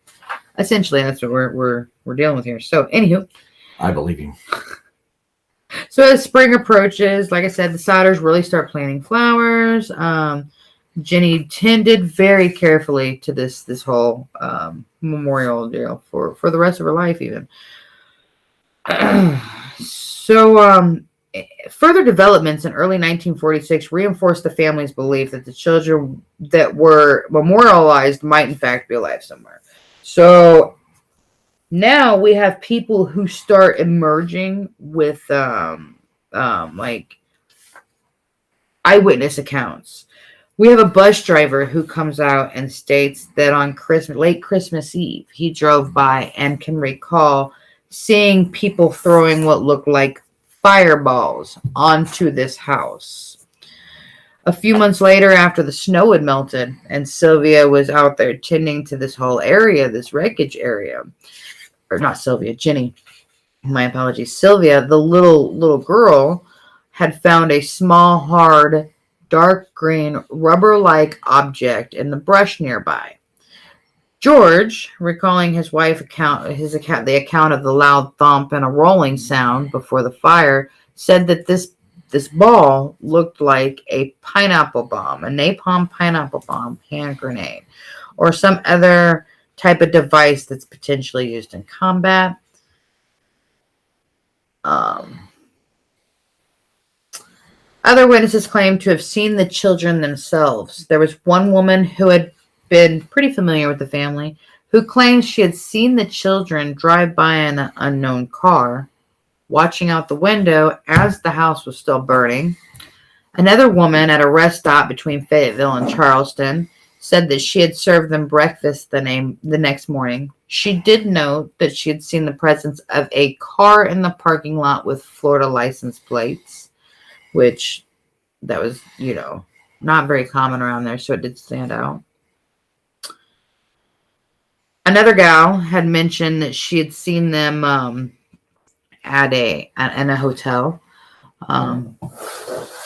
Essentially, that's what we're dealing with here. So, anywho, I believe you. So as spring approaches, like I said, the Sodders really start planting flowers. Jenny tended very carefully to this whole memorial deal for the rest of her life, even. So, further developments in early 1946 reinforced the family's belief that the children that were memorialized might in fact be alive somewhere. So now we have people who start emerging with like eyewitness accounts. We have a bus driver who comes out and states that on late Christmas Eve, he drove by and can recall seeing people throwing what looked like fireballs onto this house. A few months later, after the snow had melted and Sylvia was out there tending to this whole area, this wreckage area, or not Sylvia, Jenny, my apologies, Sylvia, the little girl, had found a small, hard, dark green, rubber-like object in the brush nearby. George, recalling his wife's the account of the loud thump and a rolling sound before the fire, said that this ball looked like a pineapple bomb, a napalm pineapple bomb hand grenade, or some other type of device that's potentially used in combat. Other witnesses claimed to have seen the children themselves. There was one woman who had been pretty familiar with the family who claimed she had seen the children drive by in an unknown car, watching out the window as the house was still burning. Another woman at a rest stop between Fayetteville and Charleston said that she had served them breakfast the next morning. She did note that she had seen the presence of a car in the parking lot with Florida license plates, which that was, not very common around there, so it did stand out. Another gal had mentioned that she had seen them in a hotel,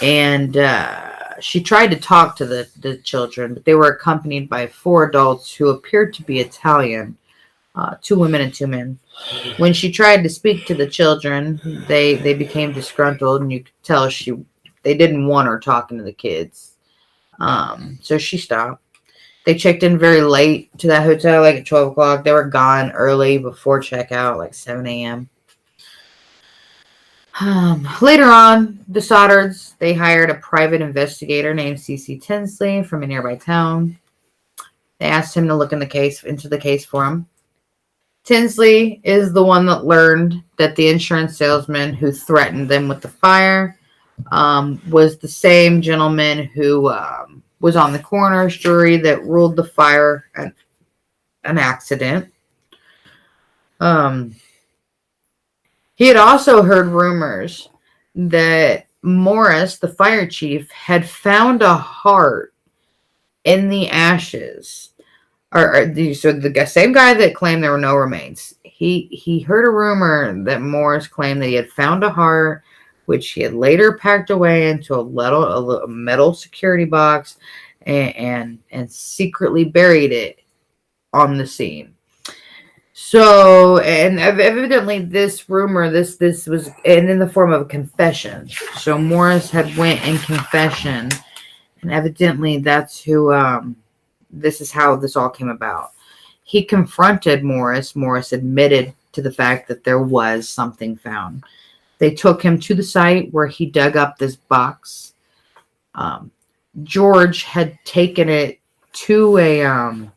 and she tried to talk to the children, but they were accompanied by 4 adults who appeared to be Italian, 2 women and 2 men. When she tried to speak to the children, they became disgruntled, and you could tell they didn't want her talking to the kids. So she stopped. They checked in very late to that hotel, like at 12 o'clock. They were gone early before checkout, like 7 a.m. Later on, the Sodders, they hired a private investigator named C.C. Tinsley from a nearby town. They asked him to look into the case for them. Tinsley is the one that learned that the insurance salesman who threatened them with the fire was the same gentleman who was on the coroner's jury that ruled the fire an accident. He had also heard rumors that Morris, the fire chief, had found a heart in the ashes. So the same guy that claimed there were no remains. He heard a rumor that Morris claimed that he had found a heart, which he had later packed away into a metal security box and secretly buried it on the scene. So, and evidently this rumor, this was in the form of a confession. So Morris had went in confession, and evidently that's who, this is how this all came about. He confronted Morris. Morris admitted to the fact that there was something found. They took him to the site where he dug up this box. George had taken it to a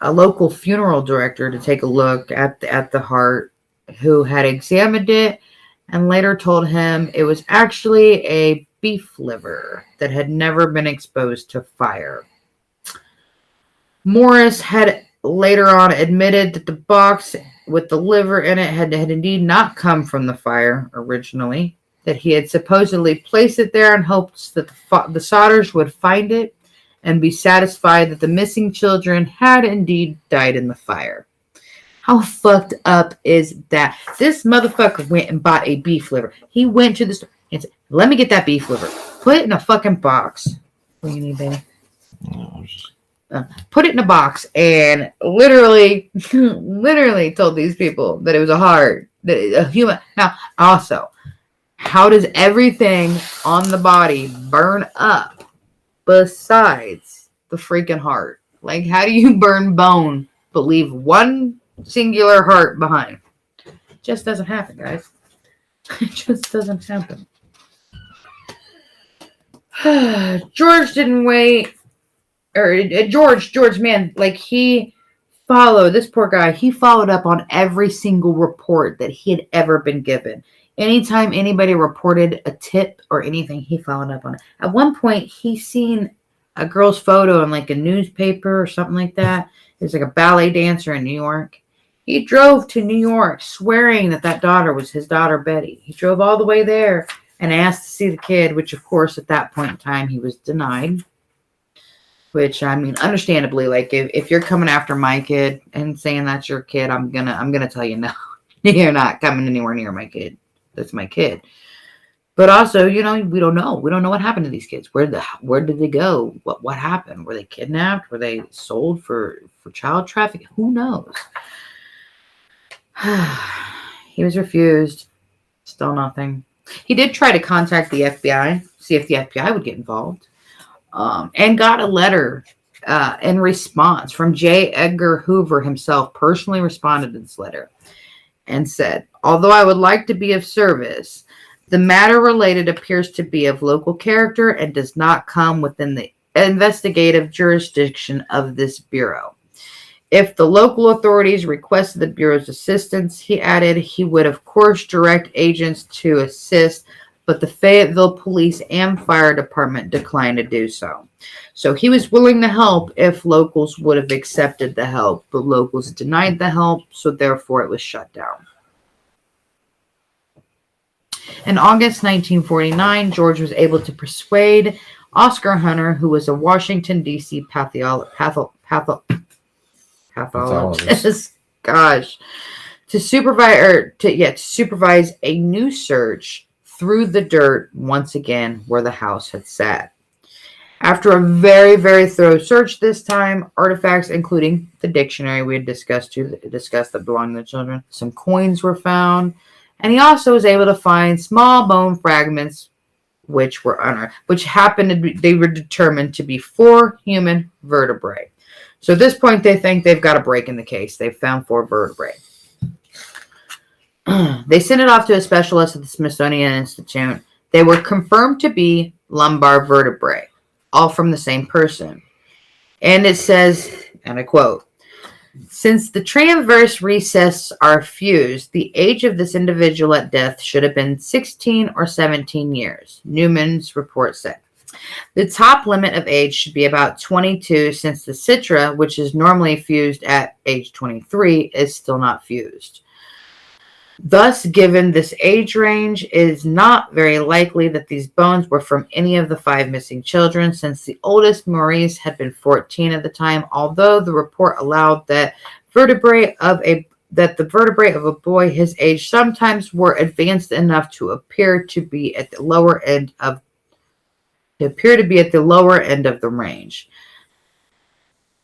local funeral director to take a look at the heart, who had examined it and later told him it was actually a beef liver that had never been exposed to fire. Morris had later on admitted that the box with the liver in it had indeed not come from the fire originally, that he had supposedly placed it there in hopes that the Sodders would find it and be satisfied that the missing children had indeed died in the fire. How fucked up is that? This motherfucker went and bought a beef liver. He went to the store and said, "Let me get that beef liver. Put it in a fucking box." What do you need, baby? Put it in a box, and literally told these people that it was a heart, that a human. Now, also, How does everything on the body burn up besides the freaking heart? Like, how do you burn bone but leave one singular heart behind? It just doesn't happen, guys. It just doesn't happen. George didn't wait. Or George, man, like he followed, this poor guy, he followed up on every single report that he had ever been given. Anytime anybody reported a tip or anything, he followed up on it. At one point, he seen a girl's photo in like a newspaper or something like that. It was like a ballet dancer in New York. He drove to New York swearing that daughter was his daughter, Betty. He drove all the way there and asked to see the kid, which, of course, at that point in time, he was denied. Which, I mean, understandably, like, if you're coming after my kid and saying that's your kid, I'm gonna tell you no. You're not coming anywhere near my kid. That's my kid. But also, you know, we don't know. We don't know what happened to these kids. Where did they go? What happened? Were they kidnapped? Were they sold for child trafficking? Who knows? He was refused. Still nothing. He did try to contact the FBI, see if the FBI would get involved, and got a letter in response from J. Edgar Hoover himself. Personally responded to this letter and said, "Although I would like to be of service, the matter related appears to be of local character and does not come within the investigative jurisdiction of this Bureau. If the local authorities requested the Bureau's assistance," he added, "he would of course direct agents to assist, but the Fayetteville Police and Fire Department declined to do so." So he was willing to help if locals would have accepted the help, but locals denied the help, so therefore it was shut down. In August 1949, George was able to persuade Oscar Hunter, who was a Washington, D.C. pathologist, to supervise a new search through the dirt once again where the house had sat. After a very, very thorough search this time, artifacts including the dictionary we had discussed that belonged to the children, some coins were found, and he also was able to find small bone fragments which were unearthed, which happened to be, they were determined to be 4 human vertebrae. So at this point, they think they've got a break in the case. They've found 4 vertebrae. They sent it off to a specialist at the Smithsonian Institute. They were confirmed to be lumbar vertebrae, all from the same person. And it says, and I quote, "Since the transverse recesses are fused, the age of this individual at death should have been 16 or 17 years, Newman's report said. The top limit of age should be about 22, since the citra, which is normally fused at age 23, is still not fused. Thus, given this age range, it is not very likely that these bones were from any of the 5 missing children, since the oldest, Maurice, had been 14 at the time, although the report allowed that the vertebrae of a boy his age sometimes were advanced enough to appear to be at the lower end of the range."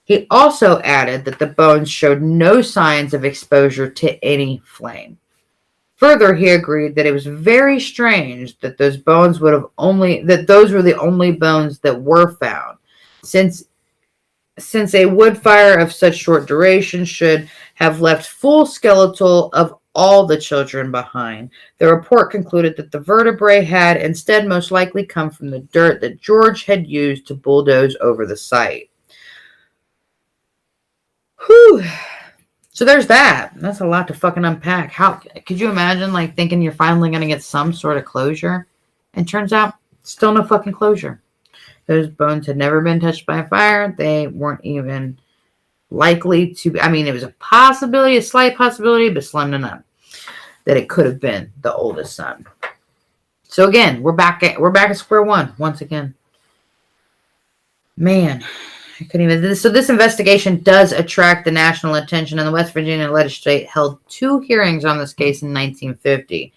He also added that the bones showed no signs of exposure to any flame. Further, he agreed that it was very strange that those were the only bones that were found, since a wood fire of such short duration should have left full skeletal of all the children behind. The report concluded that the vertebrae had instead most likely come from the dirt that George had used to bulldoze over the site. Whew. So there's that. That's a lot to fucking unpack. How could you imagine, like, thinking you're finally going to get some sort of closure? And turns out, still no fucking closure. Those bones had never been touched by a fire. They weren't even likely to. I mean, it was a possibility, a slight possibility, but slim to none, that it could have been the oldest son. So again, we're back at square one once again. Man. I couldn't even. So this investigation does attract the national attention, and the West Virginia legislature held 2 hearings on this case in 1950.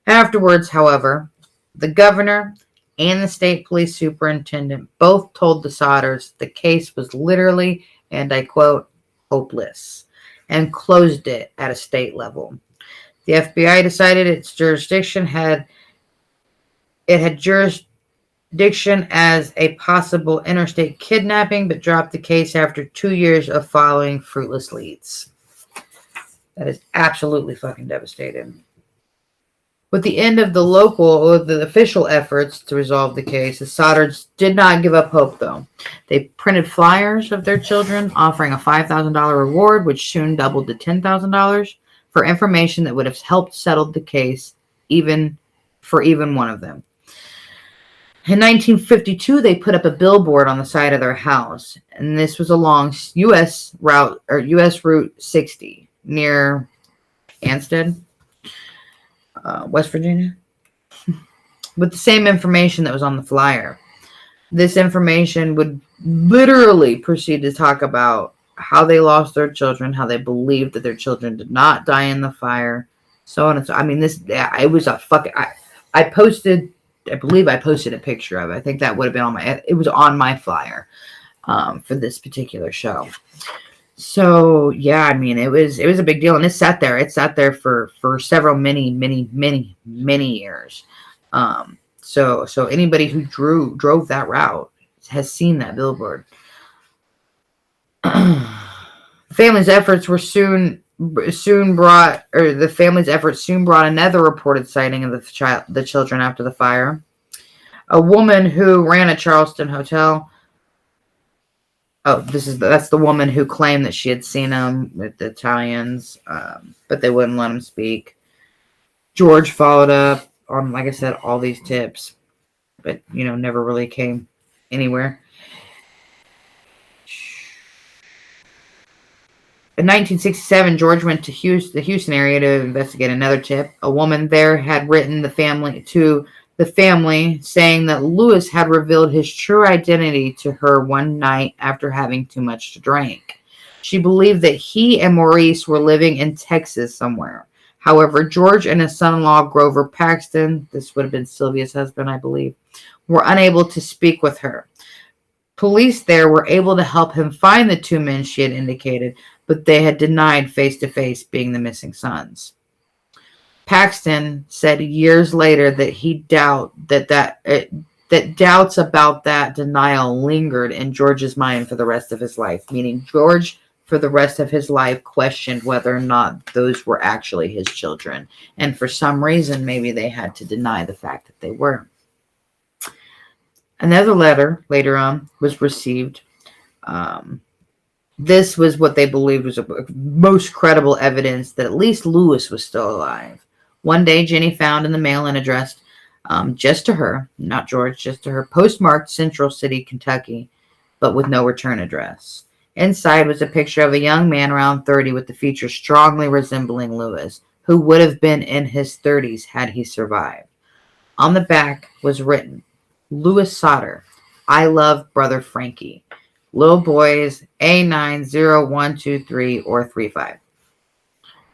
Afterwards, however, the governor and the state police superintendent both told the Sodders the case was literally, and I quote, hopeless, and closed it at a state level. The FBI decided its jurisdiction had It had jurisdiction as a possible interstate kidnapping, but dropped the case after 2 years of following fruitless leads. That is absolutely fucking devastating. With the end of the official efforts to resolve the case, the Sodders did not give up hope, though. They printed flyers of their children, offering a $5,000 reward, which soon doubled to $10,000 for information that would have helped settle the case, even one of them. In 1952, they put up a billboard on the side of their house, and this was along U.S. Route 60 near Ansted, West Virginia, with the same information that was on the flyer. This information would literally proceed to talk about how they lost their children, how they believed that their children did not die in the fire, so on and so. I mean, it was a fucking. I believe I posted a picture of it. I think that would have been it was on my flyer for this particular show. So yeah, I mean, it was a big deal, and it sat there. It sat there for several many years. So anybody who drove that route has seen that billboard. The family's efforts soon brought another reported sighting of the children after the fire. A woman who ran a Charleston hotel. Oh, that's the woman who claimed that she had seen them with the Italians, but they wouldn't let him speak. George followed up on, like I said, all these tips, but never really came anywhere. In 1967, George went to the Houston area to investigate another tip. A woman there had written the family saying that Lewis had revealed his true identity to her one night after having too much to drink. She believed that he and Maurice were living in Texas somewhere. However, George and his son-in-law, Grover Paxton, this would have been Sylvia's husband, I believe, were unable to speak with her. Police there were able to help him find the two men she had indicated, but they had denied face-to-face being the missing sons. Paxton said years later that he that doubts about that denial lingered in George's mind for the rest of his life, meaning George, for the rest of his life, questioned whether or not those were actually his children. And for some reason, maybe they had to deny the fact that they were. Another letter later on was received. This was what they believed was the most credible evidence that at least Lewis was still alive. One day, Jenny found in the mail and addressed just to her, not George, just to her, postmarked Central City, Kentucky, but with no return address. Inside was a picture of a young man around 30 with the features strongly resembling Lewis, who would have been in his 30s had he survived. On the back was written, Lewis Sodder, I love brother Frankie. Little boys, A9012 or 35.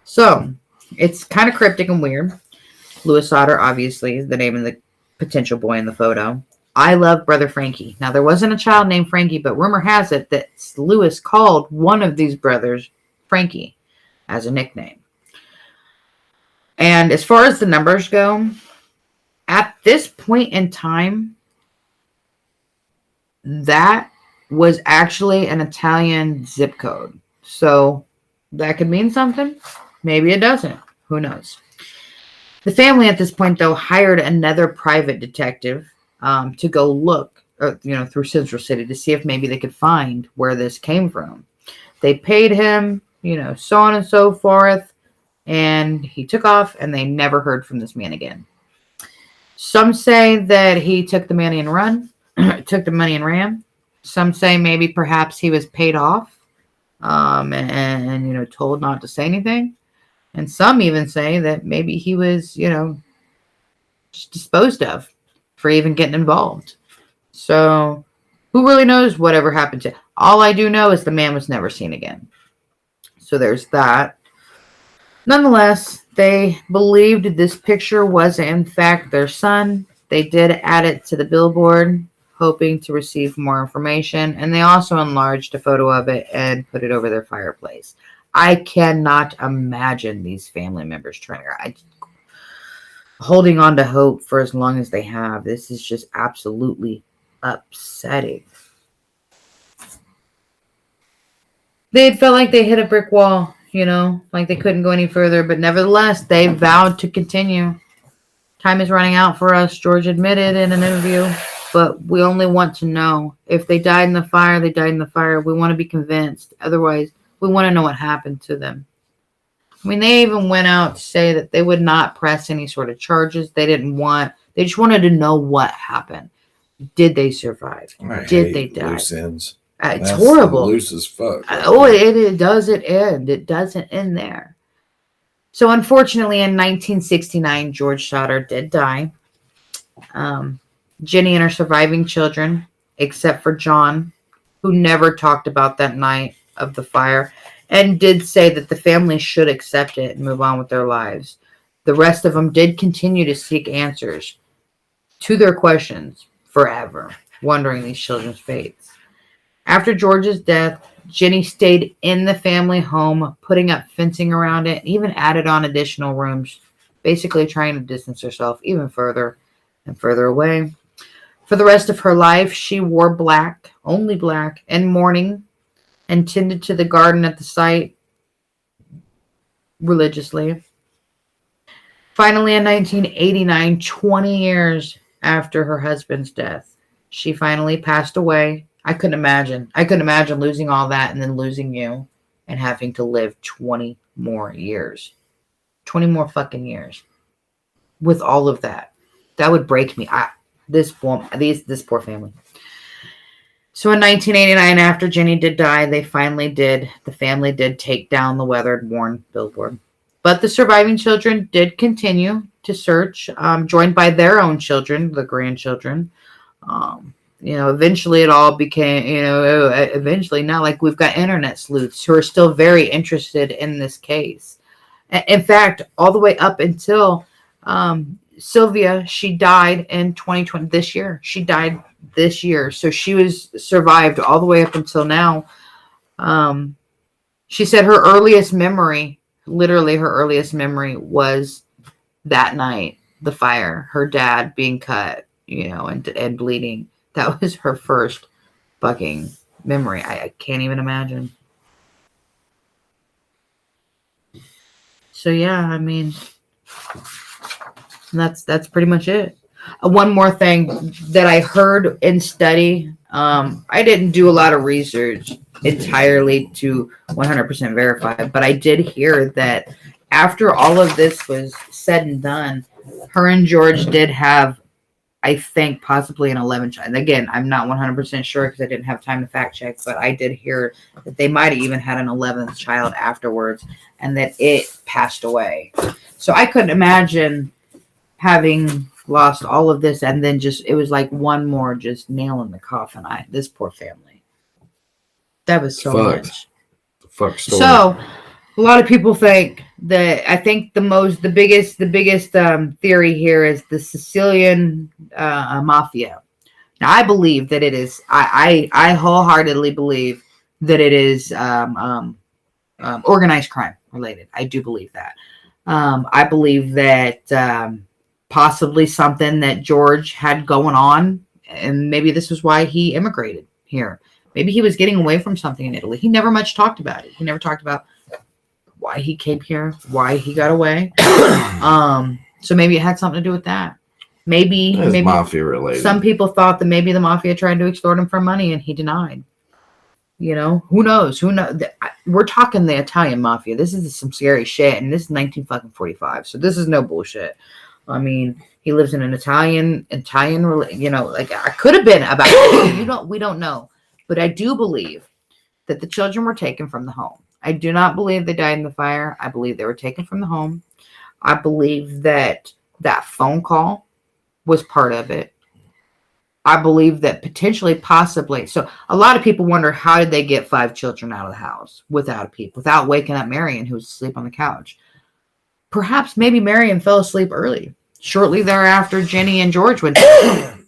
So, it's kind of cryptic and weird. Lewis Sodder, obviously, is the name of the potential boy in the photo. I love brother Frankie. Now, there wasn't a child named Frankie, but rumor has it that Lewis called one of these brothers Frankie as a nickname. And as far as the numbers go, at this point in time, that was actually an Italian zip code. So that could mean something. Maybe it doesn't. Who knows? The family at this point, though, hired another private detective to go look, through Central City to see if maybe they could find where this came from. They paid him, so on and so forth, and he took off, and they never heard from this man again. Some say that he took the money and ran. Some say maybe perhaps he was paid off, and told not to say anything. And some even say that maybe he was, just disposed of for even getting involved. So who really knows whatever happened to him? All I do know is the man was never seen again. So there's that. Nonetheless, they believed this picture was in fact their son. They did add it to the billboard, hoping to receive more information. And they also enlarged a photo of it and put it over their fireplace. I cannot imagine these family members trying. holding on to hope for as long as they have. This is just absolutely upsetting. They had felt like they hit a brick wall, like they couldn't go any further, but nevertheless, they vowed to continue. Time is running out for us, George admitted in an interview, but we only want to know. If they died in the fire, they died in the fire. We want to be convinced. Otherwise, we want to know what happened to them. I mean, they even went out to say that they would not press any sort of charges. They just wanted to know what happened. Did they survive? Did they die? Loose ends. It's horrible. Loose as fuck. It doesn't end. It doesn't end there. So unfortunately, in 1969, George Sodder did die. Jenny and her surviving children, except for John, who never talked about that night of the fire, and did say that the family should accept it and move on with their lives. The rest of them did continue to seek answers to their questions forever, wondering these children's fates. After George's death, Jenny stayed in the family home, putting up fencing around it, and even added on additional rooms, basically trying to distance herself even further and further away. For the rest of her life, she wore black, only black, and mourning, and tended to the garden at the site religiously. Finally, in 1989, 20 years after her husband's death, she finally passed away. I couldn't imagine losing all that and then losing you and having to live 20 more years. 20 more fucking years. With all of that. That would break me. This poor family. So in 1989, after Jenny did die, the family did take down the weathered, worn billboard. But the surviving children did continue to search, joined by their own children, the grandchildren. Eventually it all became, eventually now, like, we've got internet sleuths who are still very interested in this case. In fact, all the way up until Sylvia, she died in 2020, this year. She died this year. So she was survived all the way up until now. She said her earliest memory, literally her earliest memory, was that night, the fire, her dad being cut, and bleeding. That was her first fucking memory. I can't even imagine. So yeah, I mean, that's pretty much it. One more thing that I heard in study. I didn't do a lot of research entirely to 100% verify, but I did hear that after all of this was said and done, her and George did have, I think, possibly an 11th child. And again, I'm not 100% sure because I didn't have time to fact check, but I did hear that they might have even had an 11th child afterwards and that it passed away. So I couldn't imagine having lost all of this and then it was like one more just nail in the coffin. This poor family. That was so much. Fuck story. So a lot of people think that, I think the biggest theory here is the Sicilian mafia. Now, I believe that it is. I wholeheartedly believe that it is organized crime related. I do believe that. I believe that possibly something that George had going on, and maybe this is why he immigrated here. Maybe he was getting away from something in Italy. He never much talked about it. He never talked about why he came here, why he got away. So maybe it had something to do with that. Maybe mafia related. Some people thought that maybe the mafia tried to extort him for money and he denied. Who knows? We're talking the Italian mafia. This is some scary shit, and this is 1945. So this is no bullshit. I mean, he lives in an Italian, like, I could have been about it. We don't know. But I do believe that the children were taken from the home. I do not believe they died in the fire. I believe they were taken from the home. I believe that phone call was part of it. I believe that potentially, possibly. So a lot of people wonder, how did they get 5 children out of the house without waking up Marion, who was asleep on the couch? Perhaps maybe Marion fell asleep early. Shortly thereafter, Jenny and George went to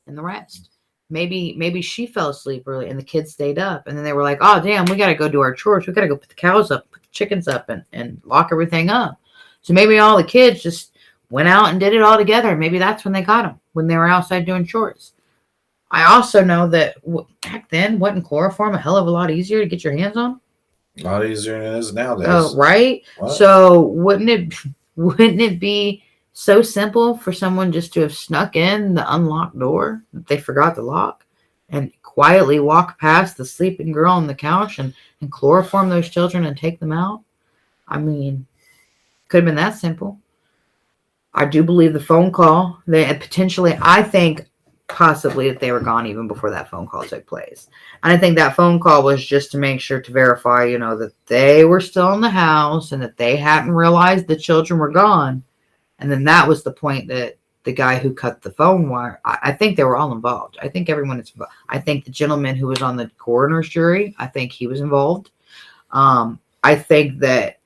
and the rest. Maybe she fell asleep early and the kids stayed up. And then they were like, oh, damn, we got to go do our chores. We got to go put the cows up, put the chickens up, and lock everything up. So maybe all the kids just went out and did it all together. Maybe that's when they got them, when they were outside doing chores. I also know that back then, wasn't chloroform a hell of a lot easier to get your hands on? A lot easier than it is nowadays. Oh, right? What? So wouldn't it be so simple for someone just to have snuck in the unlocked door that they forgot to lock and quietly walk past the sleeping girl on the couch and chloroform those children and take them out? I mean, could have been that simple. I do believe the phone call, I think possibly that they were gone even before that phone call took place. And I think that phone call was just to make sure to verify, that they were still in the house and that they hadn't realized the children were gone. And then that was the point that the guy who cut the phone wire, I think they were all involved. I think everyone is involved. I think the gentleman who was on the coroner's jury, I think he was involved. I think that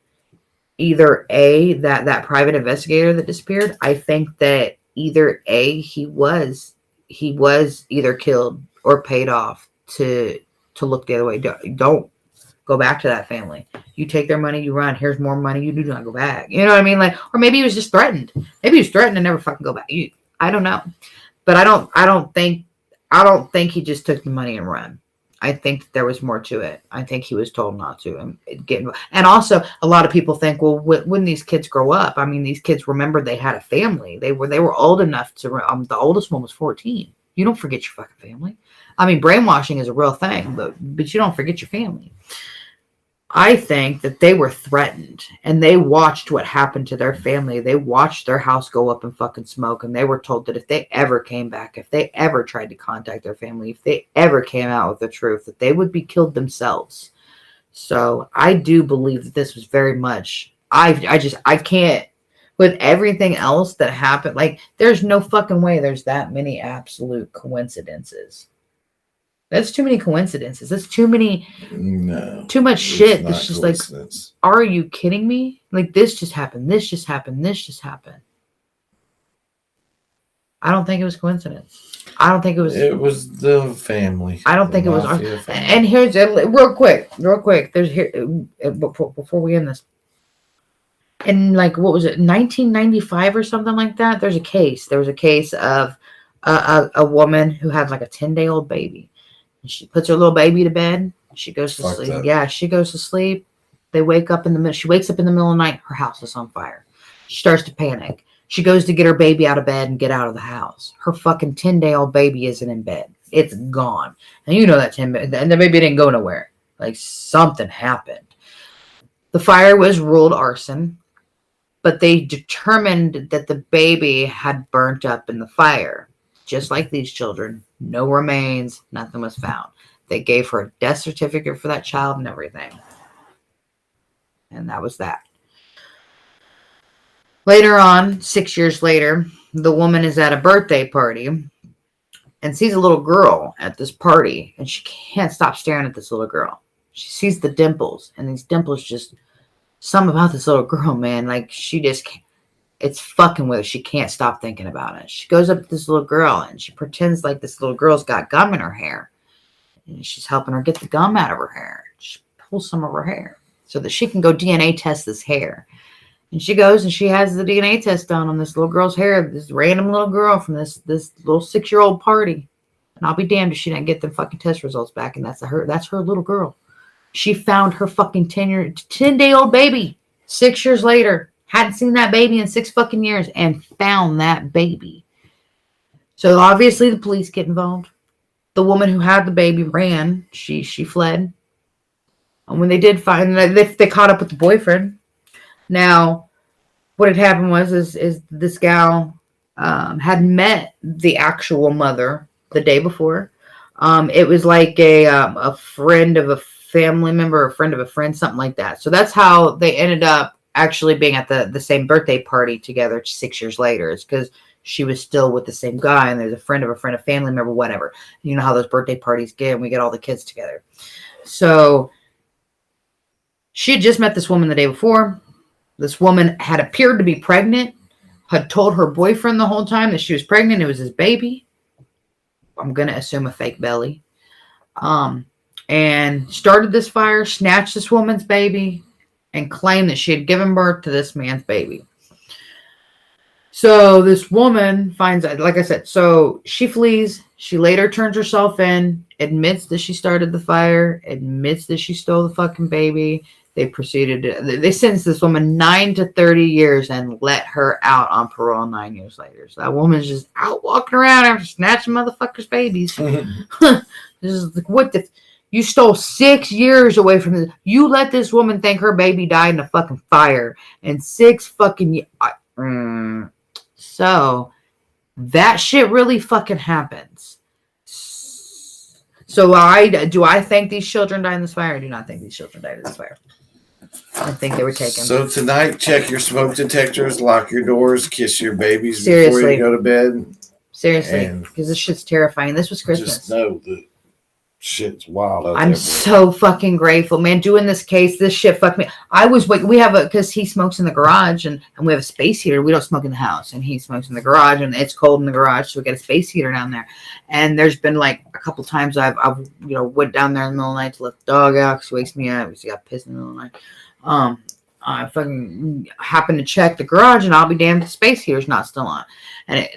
either that private investigator that disappeared, I think that either he was either killed or paid off to look the other way. Don't go back to that family. You take their money, you run. Here's more money. You do not go back. You know what I mean? Like, or maybe he was just threatened. Maybe he was threatened to never fucking go back. I don't know, but I don't think he just took the money and run. I think there was more to it. I think he was told not to get involved. And also, a lot of people think, well, when these kids grow up, I mean, these kids remember they had a family. They were old enough to. The oldest one was 14. You don't forget your fucking family. I mean, brainwashing is a real thing, but you don't forget your family. I think that they were threatened and they watched what happened to their family. They watched their house go up in fucking smoke, and they were told that if they ever came back, if they ever tried to contact their family, if they ever came out with the truth, that they would be killed themselves. So I do believe that this was very much, I can't, with everything else that happened, like, there's no fucking way there's that many absolute coincidences. That's too many coincidences. That's too many. No. Too much shit. It's just like, are you kidding me? Like, this just happened. This just happened. This just happened. I don't think it was coincidence. I don't think it was. It was the family. I don't think it was. And here's real quick. There's here before we end this. And like, what was it? 1995 or something like that. There was a case of a woman who had like a 10-day-old baby. She puts her little baby to bed. She goes to sleep. That. Yeah, she goes to sleep. They wake up in the middle. She wakes up in the middle of the night. Her house is on fire. She starts to panic. She goes to get her baby out of bed and get out of the house. Her fucking 10-day-old baby isn't in bed. It's gone. And you know that and the baby didn't go nowhere. Like, something happened. The fire was ruled arson, but they determined that the baby had burnt up in the fire. Just like these children, no remains, nothing was found. They gave her a death certificate for that child and everything. And that was that. Later on, 6 years later, the woman is at a birthday party and sees a little girl at this party, and she can't stop staring at this little girl. She sees the dimples, and these dimples just, something about this little girl, man, like, she just can't. It's fucking with her. She can't stop thinking about it. She goes up to this little girl and she pretends like this little girl's got gum in her hair. And she's helping her get the gum out of her hair. She pulls some of her hair so that she can go DNA test this hair. And she goes and she has the DNA test done on this little girl's hair. This random little girl from this little 6-year-old party. And I'll be damned if she didn't get them fucking test results back. And that's her little girl. She found her fucking 10-day-old baby 6 years later. Hadn't seen that baby in 6 fucking years and found that baby. So obviously the police get involved. The woman who had the baby ran. She fled. And when they did find, they caught up with the boyfriend. Now, what had happened was this gal had met the actual mother the day before. It was like a friend of a family member, a friend of a friend, something like that. So that's how they ended up actually being at the same birthday party together 6 years later. It's because she was still with the same guy, and there's a friend, a family member, whatever. You know how those birthday parties get, and we get all the kids together. So she had just met this woman the day before. This woman had appeared to be pregnant, had told her boyfriend the whole time that she was pregnant. It was his baby. I'm going to assume a fake belly. And started this fire, snatched this woman's baby, and claimed that she had given birth to this man's baby. So this woman finds out, like I said, so she flees. She later turns herself in, admits that she started the fire, admits that she stole the fucking baby. They they sentenced this woman 9 to 30 years and let her out on parole 9 years later. So that woman's just out walking around after snatching motherfuckers' babies. This is like, what the... You stole 6 years away from this. You let this woman think her baby died in a fucking fire. And 6 fucking years. So that shit really fucking happens. So do I think these children died in this fire? I do not think these children died in this fire. I think they were taken. So tonight, check your smoke detectors, lock your doors, kiss your babies before you go to bed. Seriously, because this shit's terrifying. This was Christmas. Just know that shit's wild out there. I'm so fucking grateful, man. Doing this case, this shit fucked me. We have because he smokes in the garage and we have a space heater. We don't smoke in the house, and he smokes in the garage, and it's cold in the garage, so we got a space heater down there. And there's been like a couple times I've went down there in the middle of the night to let the dog out because he wakes me up because he got pissed in the middle of the night. I fucking happen to check the garage, and I'll be damned if the space heater's not still on. And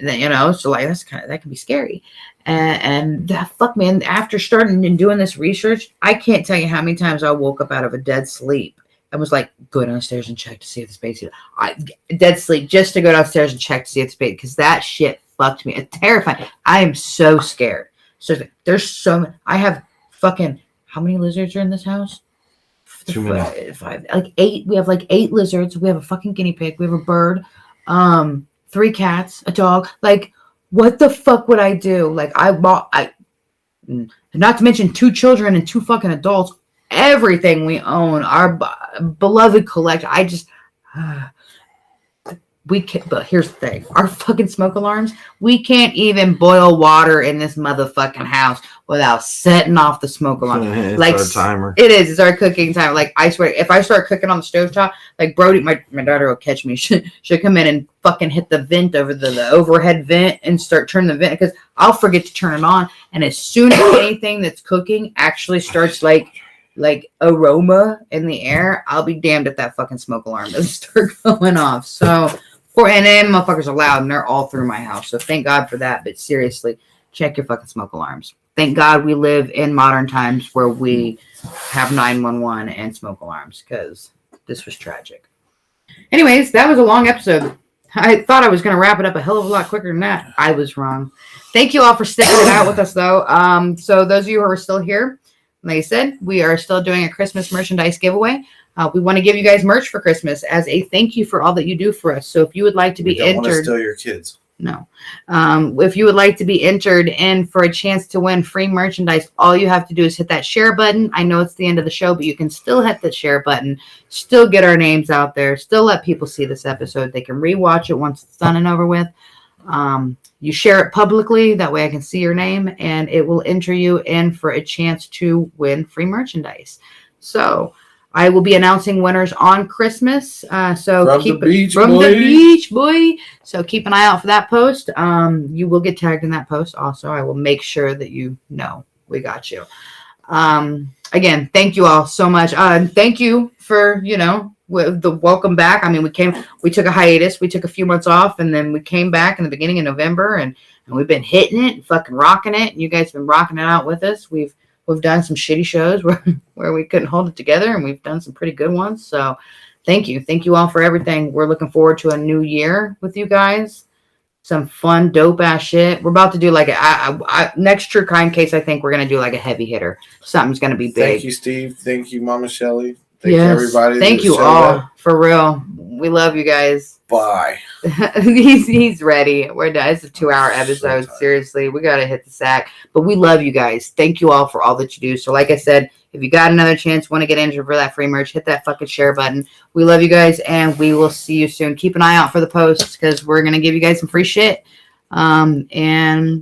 so like that can be scary. And that fuck, man, after starting and doing this research, I can't tell you how many times I woke up out of a dead sleep and was like, go downstairs and check to see if the space heater. Dead sleep just to go downstairs and check to see if the space, because that shit fucked me. It's terrifying. I am so scared. So there's so many. I have fucking, how many lizards are in this house? Too many. 5, like 8. We have like 8 lizards. We have a fucking guinea pig. We have a bird. 3 cats, a dog. Like, what the fuck would I do? Like, not to mention 2 children and 2 fucking adults. Everything we own, our beloved collection. We can't, but here's the thing. Our fucking smoke alarms, we can't even boil water in this motherfucking house without setting off the smoke alarm. It's like our timer. It is. It's our cooking time. Like, I swear, if I start cooking on the stovetop, like Brody, my daughter will catch me. She'll come in and fucking hit the vent over the overhead vent and start turning the vent, because I'll forget to turn it on. And as soon as anything that's cooking actually starts like aroma in the air, I'll be damned if that fucking smoke alarm doesn't start going off. So, and then motherfuckers are loud, and they're all through my house. So thank God for that. But seriously, check your fucking smoke alarms. Thank God we live in modern times where we have 911 and smoke alarms, because this was tragic. Anyways, that was a long episode. I thought I was going to wrap it up a hell of a lot quicker than that. I was wrong. Thank you all for sticking it out with us, though. So those of you who are still here, like I said, we are still doing a Christmas merchandise giveaway. We want to give you guys merch for Christmas as a thank you for all that you do for us. So if you would like to be entered, want to steal your kids. No. If you would like to be entered in for a chance to win free merchandise, all you have to do is hit that share button. I know it's the end of the show, but you can still hit that share button, still get our names out there, still let people see this episode. They can rewatch it once it's done and over with. You share it publicly, that way I can see your name, and it will enter you in for a chance to win free merchandise. So I will be announcing winners on Christmas. So keep it from the beach, boy. So keep an eye out for that post. You will get tagged in that post. Also, I will make sure that you know we got you. Again, thank you all so much. Thank you for with the welcome back. I mean, we took a hiatus. We took a few months off, and then we came back in the beginning of November, and we've been hitting it, and fucking rocking it. And you guys have been rocking it out with us. We've done some shitty shows where we couldn't hold it together, and we've done some pretty good ones. So thank you. Thank you all for everything. We're looking forward to a new year with you guys. Some fun, dope ass shit. We're about to do like next True Crime case. I think we're going to do like a heavy hitter. Something's going to be big. Thank you, Steve. Thank you, Mama Shelley. Thank you, everybody. Thank you all. For real. We love you guys. Bye. he's ready. We're done. It's a 2-hour episode. Seriously, we got to hit the sack. But we love you guys. Thank you all for all that you do. So like I said, if you got another chance, want to get entered for that free merch, hit that fucking share button. We love you guys, and we will see you soon. Keep an eye out for the posts, because we're going to give you guys some free shit. And